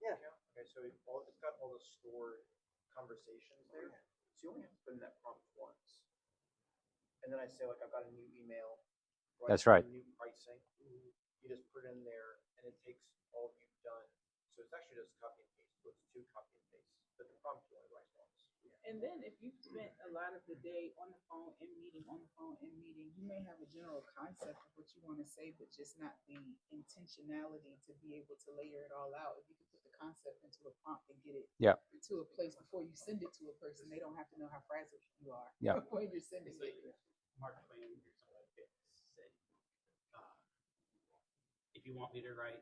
Yeah. Okay, so it's got all the stored conversations there. So you only have to put in that prompt once. And then I say, like, I've got a new email. That's right. New pricing. You just put it in there, and it takes all you've done. So it's actually just copy and paste. So it's 2 copy and paste. But the prompt you only write once. And then if you spent a lot of the day on the phone and meeting, you may have a general concept of what you want to say, but just not the intentionality to be able to layer it all out. If you could put the concept into a prompt and get it to a place before you send it to a person, they don't have to know how fragile you are when you're sending it. Mark Twain or something like that said, if you want me to write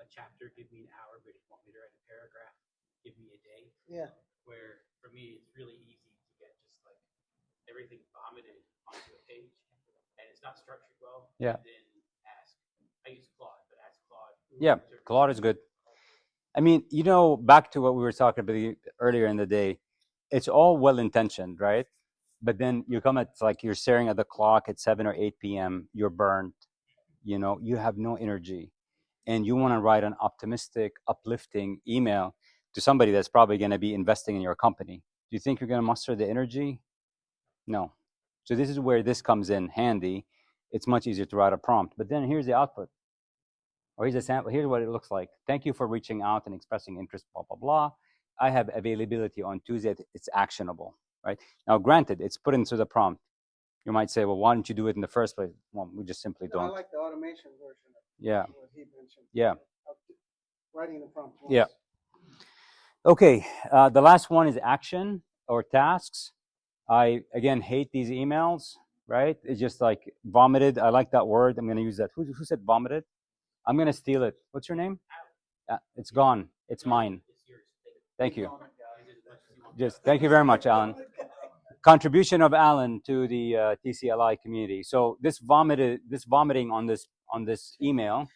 a chapter, give me an hour, but if you want me to write a paragraph, give me a day. Yeah. Where for me, it's really easy to get just like everything vomited onto a page, and it's not structured well. Yeah. And then ask. I use Claude, but ask Claude. Yeah, Claude is good. I mean, you know, back to what we were talking about earlier in the day, it's all well-intentioned, right? But then you come at, like, you're staring at the clock at 7 or 8 p.m., you're burnt, you know, you have no energy. And you want to write an optimistic, uplifting email to somebody that's probably going to be investing in your company. Do you think you're going to muster the energy? No. So this is where this comes in handy. It's much easier to write a prompt. But then here's the output. Or here's a sample. Here's what it looks like. Thank you for reaching out and expressing interest, blah, blah, blah. I have availability on Tuesday. It's actionable, right? Now, granted, it's put into the prompt. You might say, well, why didn't you do it in the first place? Well, we just simply don't. I like the automation version of what he mentioned. Yeah. Writing the prompt once. Yeah. Okay. The last one is action or tasks. I, again, hate these emails, right? It's just like vomited. I like that word. I'm going to use that. Who said vomited? I'm going to steal it. What's your name? It's gone. It's mine. Thank you. Just thank you very much, Alan. Contribution of Alan to the TCLi community. So this vomiting on this email,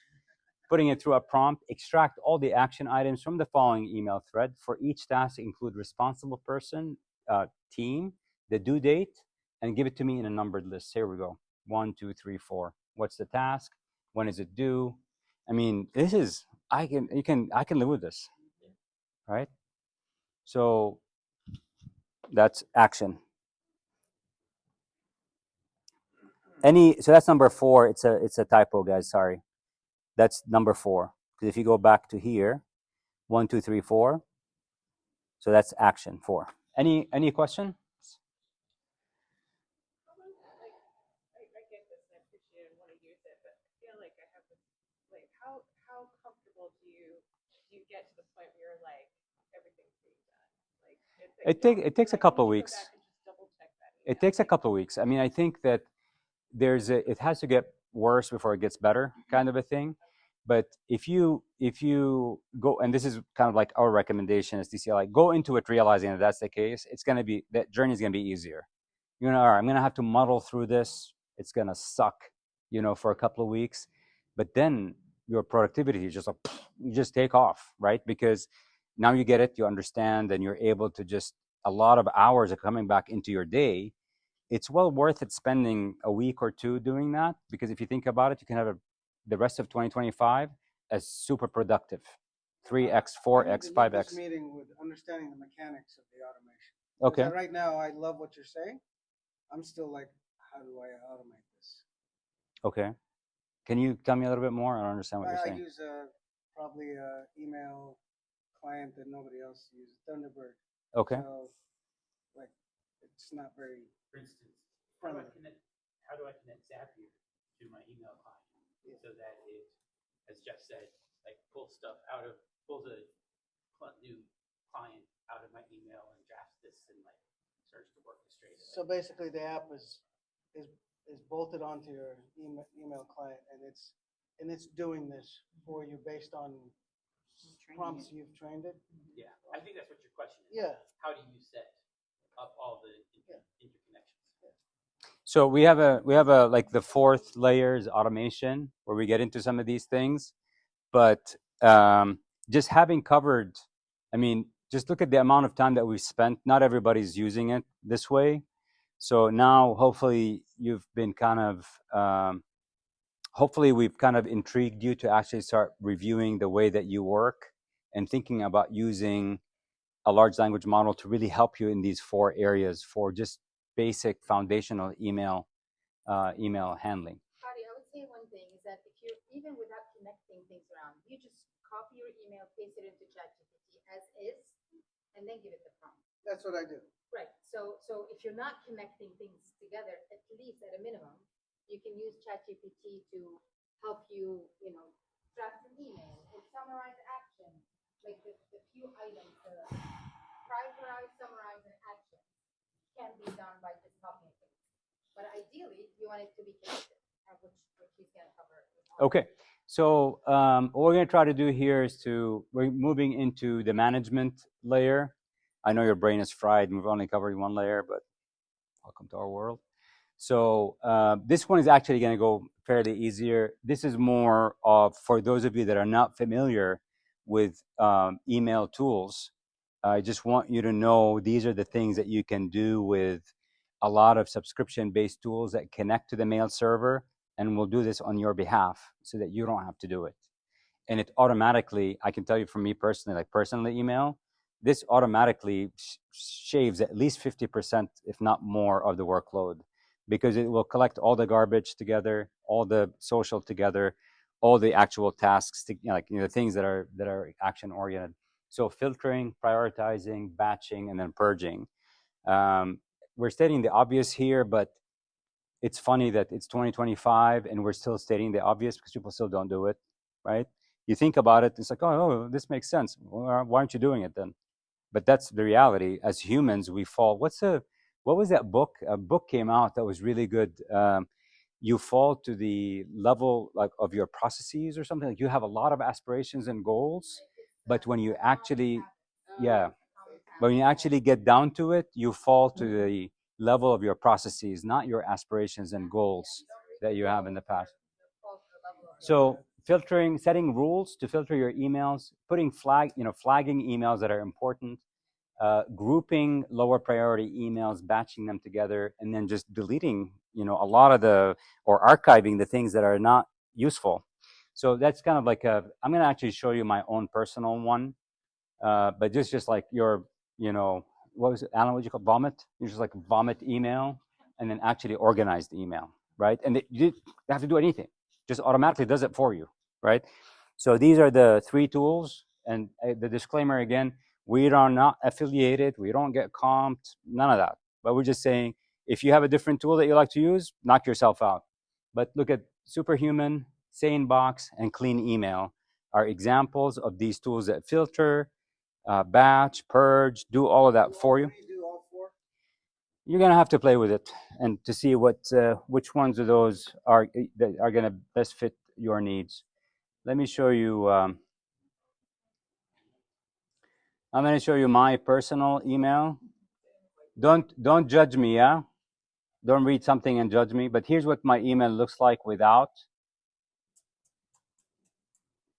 putting it through a prompt, extract all the action items from the following email thread. For each task, include responsible person, team, the due date, and give it to me in a numbered list. Here we go. 1, 2, 3, 4. What's the task? When is it due? I mean, this is I can live with this, right? So that's action. So that's number 4. It's a typo, guys. Sorry. That's number 4. Because if you go back to here, 1, 2, 3, 4. So that's action 4. Any question? How comfortable do you get to the point where you're like everything's being done? Like It takes a couple of weeks. It takes a couple of weeks. I mean, I think that it has to get worse before it gets better, kind of a thing. But if you go, and this is kind of like our recommendation as TCLi, go into it realizing that that's the case. That journey is gonna be easier. All right, I'm gonna have to muddle through this. It's gonna suck, for a couple of weeks, but then your productivity is just you just take off, right? Because now you get it, you understand, and you're able to just, a lot of hours are coming back into your day. It's well worth it spending a week or 2 doing that, because if you think about it, you can have the rest of 2025 as super productive. 3x, 4x, 5x. This meeting with understanding the mechanics of the automation. Okay. Right now, I love what you're saying. I'm still like, how do I automate this? Okay. Can you tell me a little bit more? I don't understand what you're saying. I use probably an email client that nobody else uses, Thunderbird. Okay. So, like, it's not very. For instance, friendly. How do I connect Zapier to my email client so that it, as Jeff said, like pulls a new client out of my email and drafts this and like starts to orchestrate it. So basically, the app is bolted onto your email client, and it's doing this for you based on prompts you've trained it. Yeah, I think that's what your question is. Yeah. How do you set up all the interconnections? So we have a like the fourth layer is automation, where we get into some of these things. But just having covered, I mean, just look at the amount of time that we've spent. Not everybody's using it this way. So now, hopefully, you've been kind of, hopefully, we've kind of intrigued you to actually start reviewing the way that you work and thinking about using a large language model to really help you in these four areas for just basic foundational email handling. Hadi, I would say one thing is that if you're, even without connecting things around, you just copy your email, paste it into ChatGPT as is, and then give it the prompt. That's what I do. Right. So if you're not connecting things together, at least at a minimum, you can use ChatGPT to help you, draft an email and summarize action, like the few items, prioritize, summarize, and action can be done by just copying things. But ideally, you want it to be connected, which he's going to cover. Okay. So what we're going to try to do here is we're moving into the management layer. I know your brain is fried. We've only covered one layer, but welcome to our world. So this one is actually going to go fairly easier. This is more of, for those of you that are not familiar with email tools, I just want you to know these are the things that you can do with a lot of subscription-based tools that connect to the mail server, and we'll do this on your behalf so that you don't have to do it. And it automatically, I can tell you from me personally, like personally email, this automatically shaves at least 50%, if not more, of the workload, because it will collect all the garbage together, all the social together, all the actual tasks, things that are action oriented. So filtering, prioritizing, batching, and then purging. We're stating the obvious here, but it's funny that it's 2025 and we're still stating the obvious because people still don't do it, right? You think about it, it's like, oh, this makes sense. Well, why aren't you doing it then? But that's the reality. As humans, we fall. What was that book? A book came out that was really good. You fall to the level of your processes or something. Like you have a lot of aspirations and goals, but when you actually, but when you actually get down to it, you fall to the level of your processes, not your aspirations and goals that you have in the past. So filtering, setting rules to filter your emails, putting flagging emails that are important, grouping lower priority emails, batching them together, and then just deleting, a lot of or archiving the things that are not useful. So that's kind of like I'm going to actually show you my own personal one, but just like your, what was it, Alan, what did you call vomit? You just like vomit email and then actually organized email, right? And you didn't have to do anything, just automatically does it for you, right? So these are the three tools, and the disclaimer again, we are not affiliated, we don't get comped, none of that. But we're just saying, if you have a different tool that you like to use, knock yourself out. But look at Superhuman, SaneBox, and Clean Email are examples of these tools that filter, batch, purge, do all of that for you. You're gonna have to play with it and to see which ones of those are gonna best fit your needs. Let me show you. I'm gonna show you my personal email. Don't judge me, yeah. Don't read something and judge me. But here's what my email looks like without.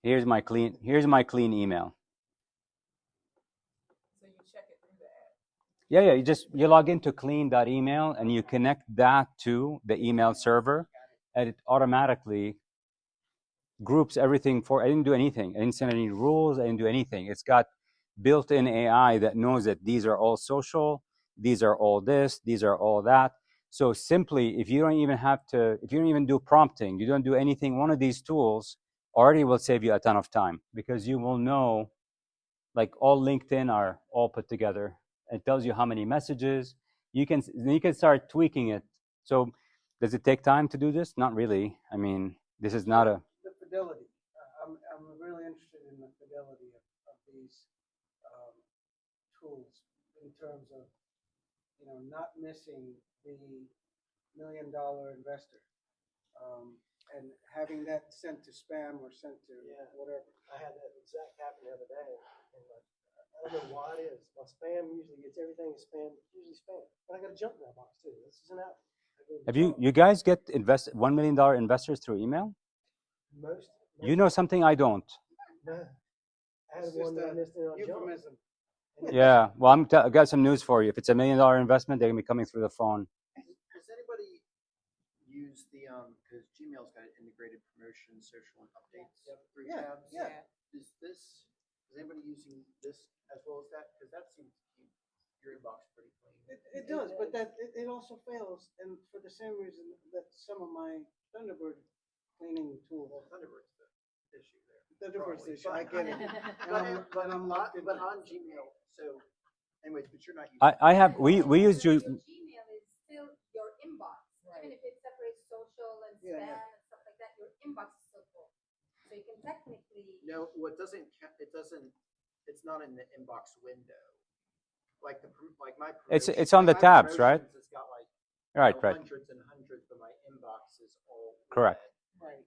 Here's my clean email. So you check it through the app. Yeah. You log into clean.email and you connect that to the email server, and it automatically groups everything for. I didn't do anything. I didn't send any rules. I didn't do anything. It's got built-in AI that knows that these are all social, these are all this, these are all that. So simply, if you don't even do prompting, you don't do anything, one of these tools already will save you a ton of time, because you will know, like all LinkedIn are all put together. It tells you how many messages. You can start tweaking it So does it take time to do this? Not really. I mean, this is not a... The fidelity. I'm really interested in the fidelity of these tools in terms of, not missing the $1 million investor and having that sent to spam or sent to whatever. I had that exact happen the other day. And I don't know why it is. My spam usually gets everything spam, usually spam. But I got a junk mailbox too. This isn't out. Have you guys get $1 million investors through email? Most. You know something I don't. No. I had one that I missed in on junk. Euphemism. Yeah, well, I got some news for you. If it's $1 million investment, they're gonna be coming through the phone. Does anybody use the because Gmail's got integrated promotion, social, and updates? Three tabs. Yeah. Is anybody using this as well as that? Because that seems to keep your inbox pretty clean. It does, but it also fails, and for the same reason that some of my Thunderbird cleaning tools. Well, Thunderbird's the issue there. Thunderbird's the issue. But- I get it. But I'm locked but into on Gmail, so anyways, but you're not using I have we use Your you. Gmail is still your inbox, even if it separates social and Yeah, spam yeah. and stuff like that. Your inbox is still full, so you can technically. No, what doesn't it's not in the inbox window. Like my It's on the my tabs, right? promotions, It's got like Right, right. hundreds and hundreds, but my inbox is all Correct. red. Right.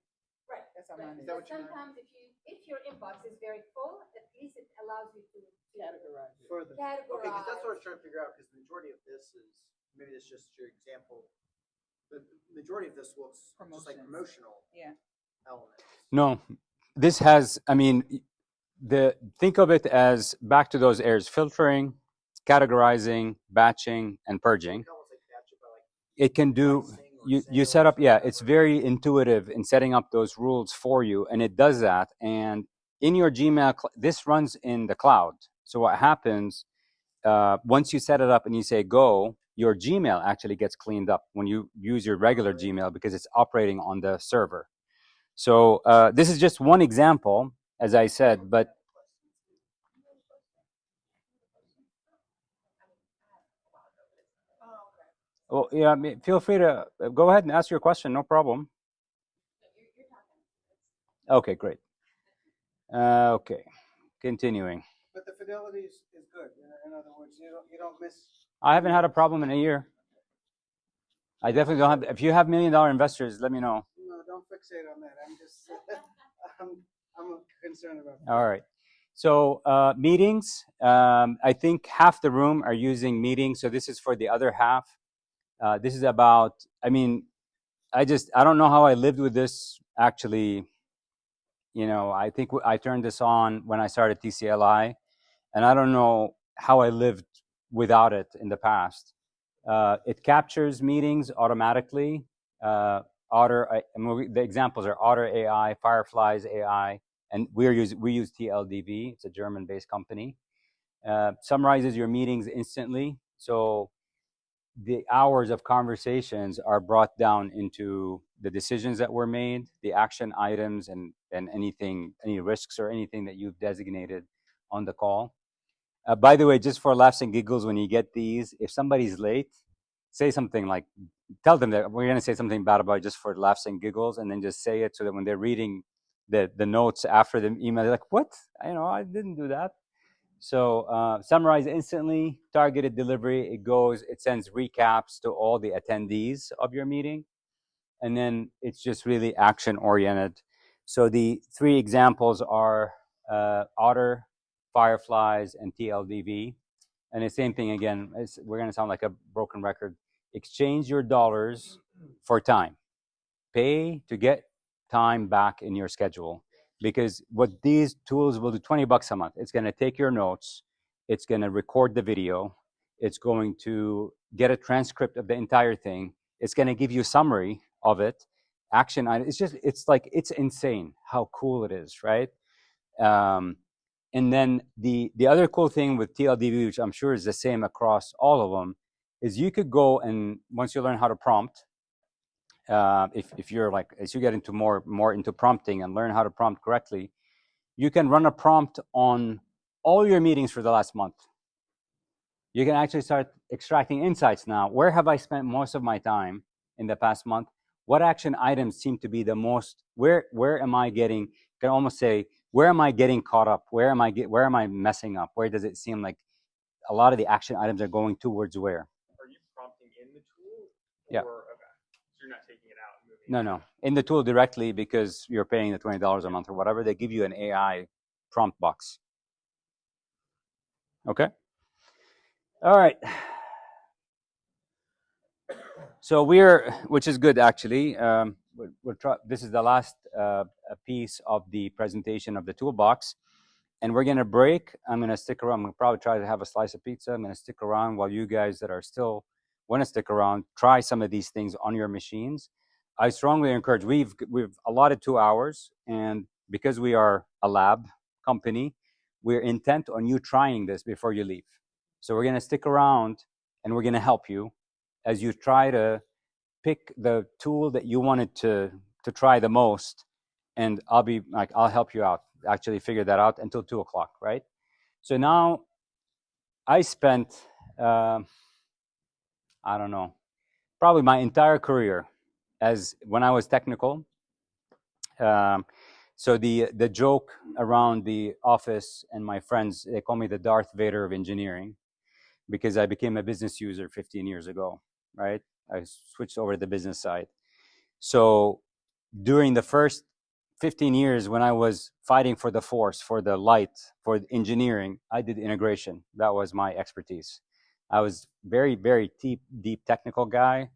Right. That's how But, mine is. that but what you meant? sometimes if your inbox is very full, at least it allows you to Categorize it. further. categorize. Okay, because that's what I was trying to figure out. Because the majority of this is maybe this is just your example. The majority of this looks just like Promotions. promotional Yeah. elements. No, this has. I mean, think of it as back to those areas: filtering, categorizing, batching, and purging. It's almost like batch it by like It can do. pricing or You sales set up. or Yeah, it's whatever. very intuitive in setting up those rules for you, and it does that. And in your Gmail, this runs in the cloud. So what happens once you set it up and you say go, your Gmail actually gets cleaned up when you use your regular Gmail because it's operating on the server. So this is just one example, as I said, but well, yeah, I mean, feel free to go ahead and ask your question. No problem. Okay, great. Okay, continuing. But the fidelity is good. In other words, you don't miss. I haven't had a problem in a year. I definitely don't have. If you have $1 million investors, let me know. No, don't fixate on that. I'm just. I'm concerned about. All right. So meetings. I think half the room are using meetings. So this is for the other half. This is about. I mean, I don't know how I lived with this actually. I think I turned this on when I started TCLi, and I don't know how I lived without it in the past. It captures meetings automatically. The examples are Otter AI, Fireflies AI, and we use TLDV. It's a German-based company. Summarizes your meetings instantly. So the hours of conversations are brought down into the decisions that were made, the action items, and any risks or anything that you've designated on the call. By the way, just for laughs and giggles, when you get these, if somebody's late, say something like, tell them that we're going to say something bad about it just for laughs and giggles, and then just say it so that when they're reading the notes after the email, they're like, what? I didn't do that. So summarize instantly, targeted delivery, it sends recaps to all the attendees of your meeting. And then it's just really action oriented. So the three examples are Otter, Fireflies, and TLDV. And the same thing again, we're going to sound like a broken record. Exchange your dollars for time. Pay to get time back in your schedule. Because what these tools will do, $20 a month. It's going to take your notes. It's going to record the video. It's going to get a transcript of the entire thing. It's going to give you a summary of it. Action item. It's insane how cool it is, right? And then the other cool thing with TLDV, which I'm sure is the same across all of them, is you could go and once you learn how to prompt, if you're like, as you get into more into prompting and learn how to prompt correctly, you can run a prompt on all your meetings for the last month. You can actually start extracting insights now. Where have I spent most of my time in the past month? What action items seem to be the most, where am I getting, can almost say, where am I getting caught up? Where am I messing up? Where does it seem like a lot of the action items are going towards where? Are you prompting in the tool? Yeah. Or, okay. So you're not taking it out and moving No. In the tool directly, because you're paying the $20 a month or whatever, they give you an AI prompt box. Okay? All right. So which is good actually. This is the last piece of the presentation of the toolbox. And we're gonna break. I'm gonna stick around. I'm gonna probably try to have a slice of pizza. I'm gonna stick around while you guys that are still wanna stick around, try some of these things on your machines. I strongly encourage, we've allotted 2 hours, and because we are a lab company, we're intent on you trying this before you leave. So we're gonna stick around and we're gonna help you as you try to pick the tool that you wanted to try the most, and I'll help you out, actually figure that out until 2 o'clock, right? So now I spent, I don't know, probably my entire career when I was technical. So the joke around the office and my friends, they call me the Darth Vader of engineering, because I became a business user 15 years ago, right? I switched over to the business side. So during the first 15 years when I was fighting for the force, for the light, for engineering, I did integration. That was my expertise. I was very, very deep technical guy,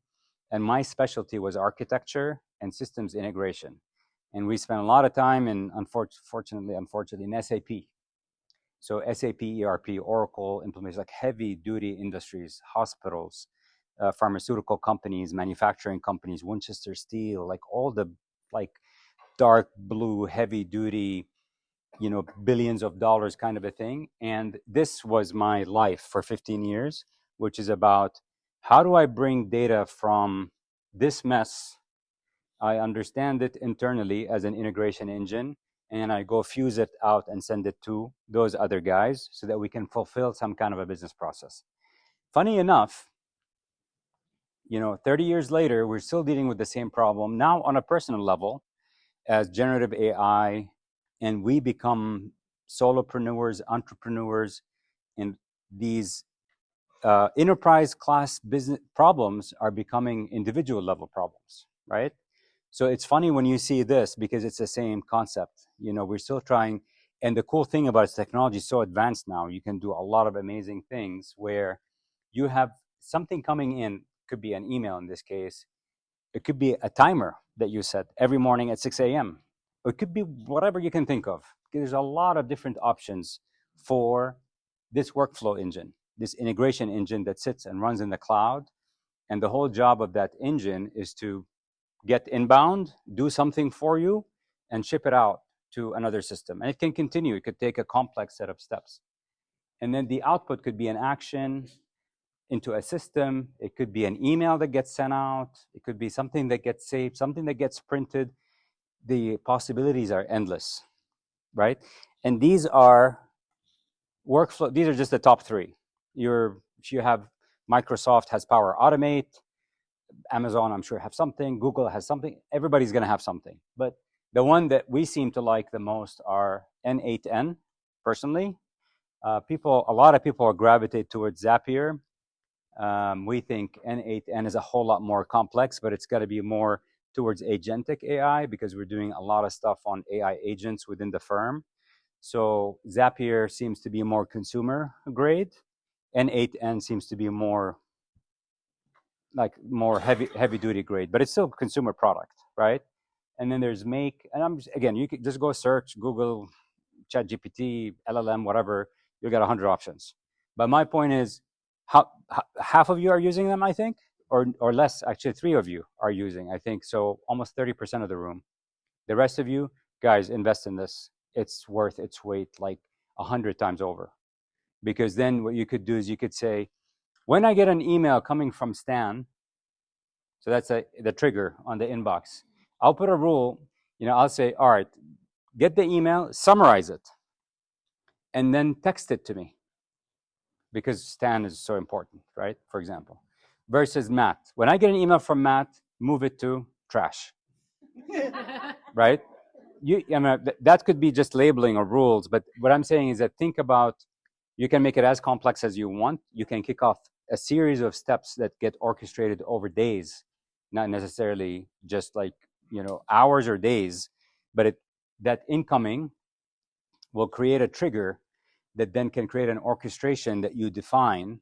and my specialty was architecture and systems integration. And we spent a lot of time in, unfortunately, in SAP. So SAP, ERP, Oracle implements, like heavy duty industries, hospitals, pharmaceutical companies, manufacturing companies, Winchester Steel, like all the dark blue, heavy duty, billions of dollars kind of a thing. And this was my life for 15 years, which is about how do I bring data from this mess? I understand it internally as an integration engine, and I go fuse it out and send it to those other guys so that we can fulfill some kind of a business process. Funny enough, 30 years later, we're still dealing with the same problem now on a personal level as generative AI, and we become solopreneurs, entrepreneurs, and these enterprise class business problems are becoming individual level problems, right? So it's funny when you see this, because it's the same concept. We're still trying, and the cool thing about technology is so advanced now, you can do a lot of amazing things where you have something coming in, could be an email in this case, it could be a timer that you set every morning at 6 a.m. It could be whatever you can think of. There's a lot of different options for this workflow engine, this integration engine that sits and runs in the cloud. And the whole job of that engine is to get inbound, do something for you, and ship it out to another system. And it can continue. It could take a complex set of steps. And then the output could be an action into a system. It could be an email that gets sent out. It could be something that gets saved, something that gets printed. The possibilities are endless, right? And these are workflow. These are just the top three. If you have Microsoft has Power Automate, Amazon, I'm sure, have something. Google has something. Everybody's going to have something. But the one that we seem to like the most are N8N, personally. A lot of people are gravitate towards Zapier. We think N8N is a whole lot more complex, but it's got to be more towards agentic AI, because we're doing a lot of stuff on AI agents within the firm. So Zapier seems to be more consumer grade. N8N seems to be more heavy duty grade, but it's still a consumer product, right? And then there's Make, and again, you can just go search Google, ChatGPT, LLM, whatever, you'll get 100 options. But my point is, half of you are using them, I think, or less. Actually, 3 of you are using, I think, so almost 30% of the room. The rest of you, guys, invest in this. It's worth its weight like 100 times over. Because then what you could do is you could say, when I get an email coming from Stan, so that's the trigger on the inbox, I'll put a rule, I'll say, all right, get the email, summarize it, and then text it to me, because Stan is so important, right? For example, versus Matt. When I get an email from Matt, move it to trash, right? I mean, that could be just labeling or rules, but what I'm saying is that think about, you can make it as complex as you want. You can kick off a series of steps that get orchestrated over days, not necessarily just like, hours or days, but that incoming will create a trigger that then can create an orchestration that you define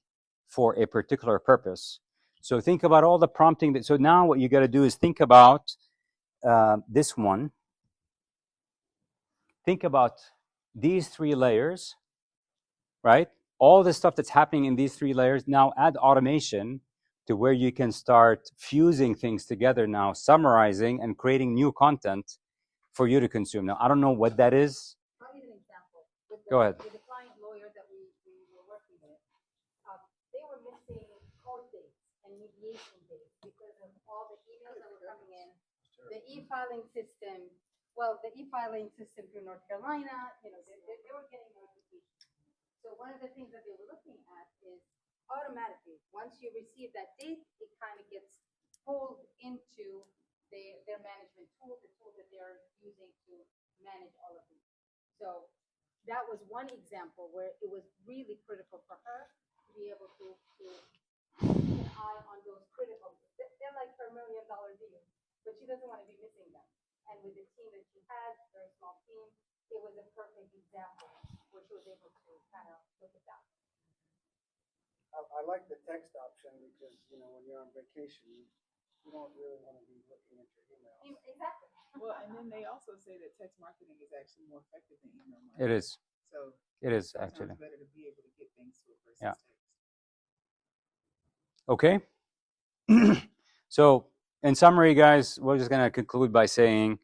for a particular purpose. So think about all the prompting. So now what you got to do is think about this one. Think about these 3 layers, right? All the stuff that's happening in these 3 layers. Now add automation to where you can start fusing things together now, summarizing and creating new content for you to consume. Now, I don't know what that is. I'll give an example. Go ahead. With the client lawyer that we were working with, they were missing court dates and mediation dates because of all the emails that were coming in. The e-filing system, through North Carolina, they were getting notifications. So one of the things that they were looking at is automatically, once you receive that date, it kind of gets pulled into their management tool, the tool that they're using to manage all of these. So that was one example where it was really critical for her to be able to keep an eye on those critical. They're like her $1 million deals, but she doesn't want to be missing them. And with the team that she has, very small team, it was a perfect example where she was able to kind of look at that. I like the text option because, when you're on vacation, you don't really want to be looking at your emails. Exactly. Well, and then they also say that text marketing is actually more effective than email marketing. It is. So it is sometimes actually better to be able to get things to a versus Yeah. text. Okay. So in summary, guys, we're just going to conclude by saying,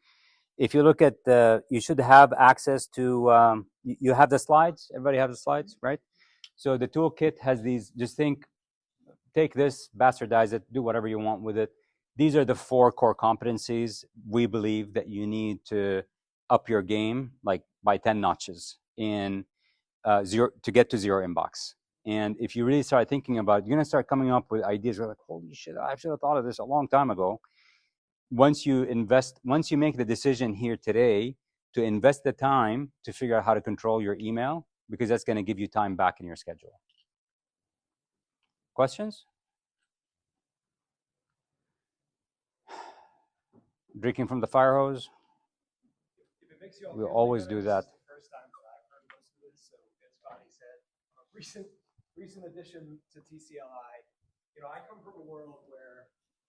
if you look at you should have access to, you have the slides. Everybody have the slides, right? So the toolkit has these, take this, bastardize it, do whatever you want with it. These are the 4 core competencies we believe that you need to up your game, like by 10 notches in to get to zero inbox. And if you really start thinking about it, you're going to start coming up with ideas. You're like, holy shit, I should have thought of this a long time ago. Once you make the decision here today to invest the time to figure out how to control your email, because that's going to give you time back in your schedule. Questions? Drinking from the fire hose? If it makes you all We'll feel always better, do that. This is the first time that I've heard most of this. So as Bonnie said, a recent addition to TCLi, I come from a world where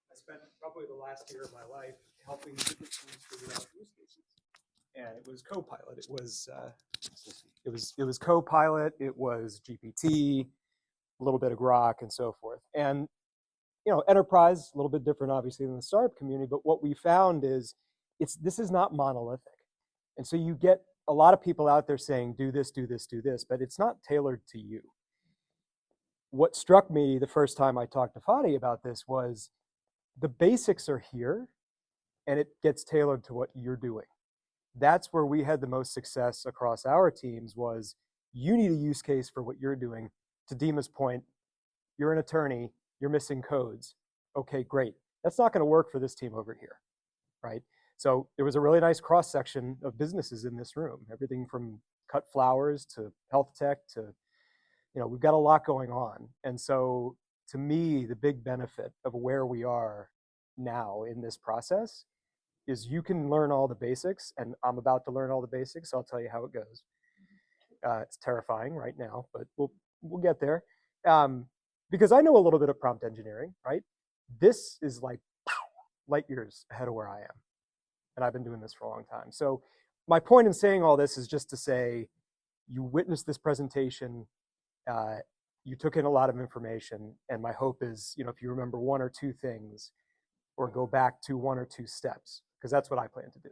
I spent probably the last year of my life helping different teams figure out use cases. And it was Copilot. It was Copilot. It was GPT, a little bit of Grok, and so forth. And enterprise, a little bit different, obviously, than the startup community. But what we found is this is not monolithic. And so you get a lot of people out there saying, do this, do this, do this, but it's not tailored to you. What struck me the first time I talked to 𝗧cie about this was the basics are here, and it gets tailored to what you're doing. That's where we had the most success across our teams was you need a use case for what you're doing. To Dima's point, you're an attorney, you're missing codes. Okay, great. That's not going to work for this team over here, right? So there was a really nice cross-section of businesses in this room, everything from cut flowers to health tech to, we've got a lot going on. And so to me, the big benefit of where we are now in this process is you can learn all the basics, and I'm about to learn all the basics, so I'll tell you how it goes. It's terrifying right now, but we'll get there. Because I know a little bit of prompt engineering, right? This is like light years ahead of where I am. And I've been doing this for a long time. So my point in saying all this is just to say, you witnessed this presentation, you took in a lot of information, and my hope is, if you remember 1 or 2 things, or go back to 1 or 2 steps, because that's what I plan to do.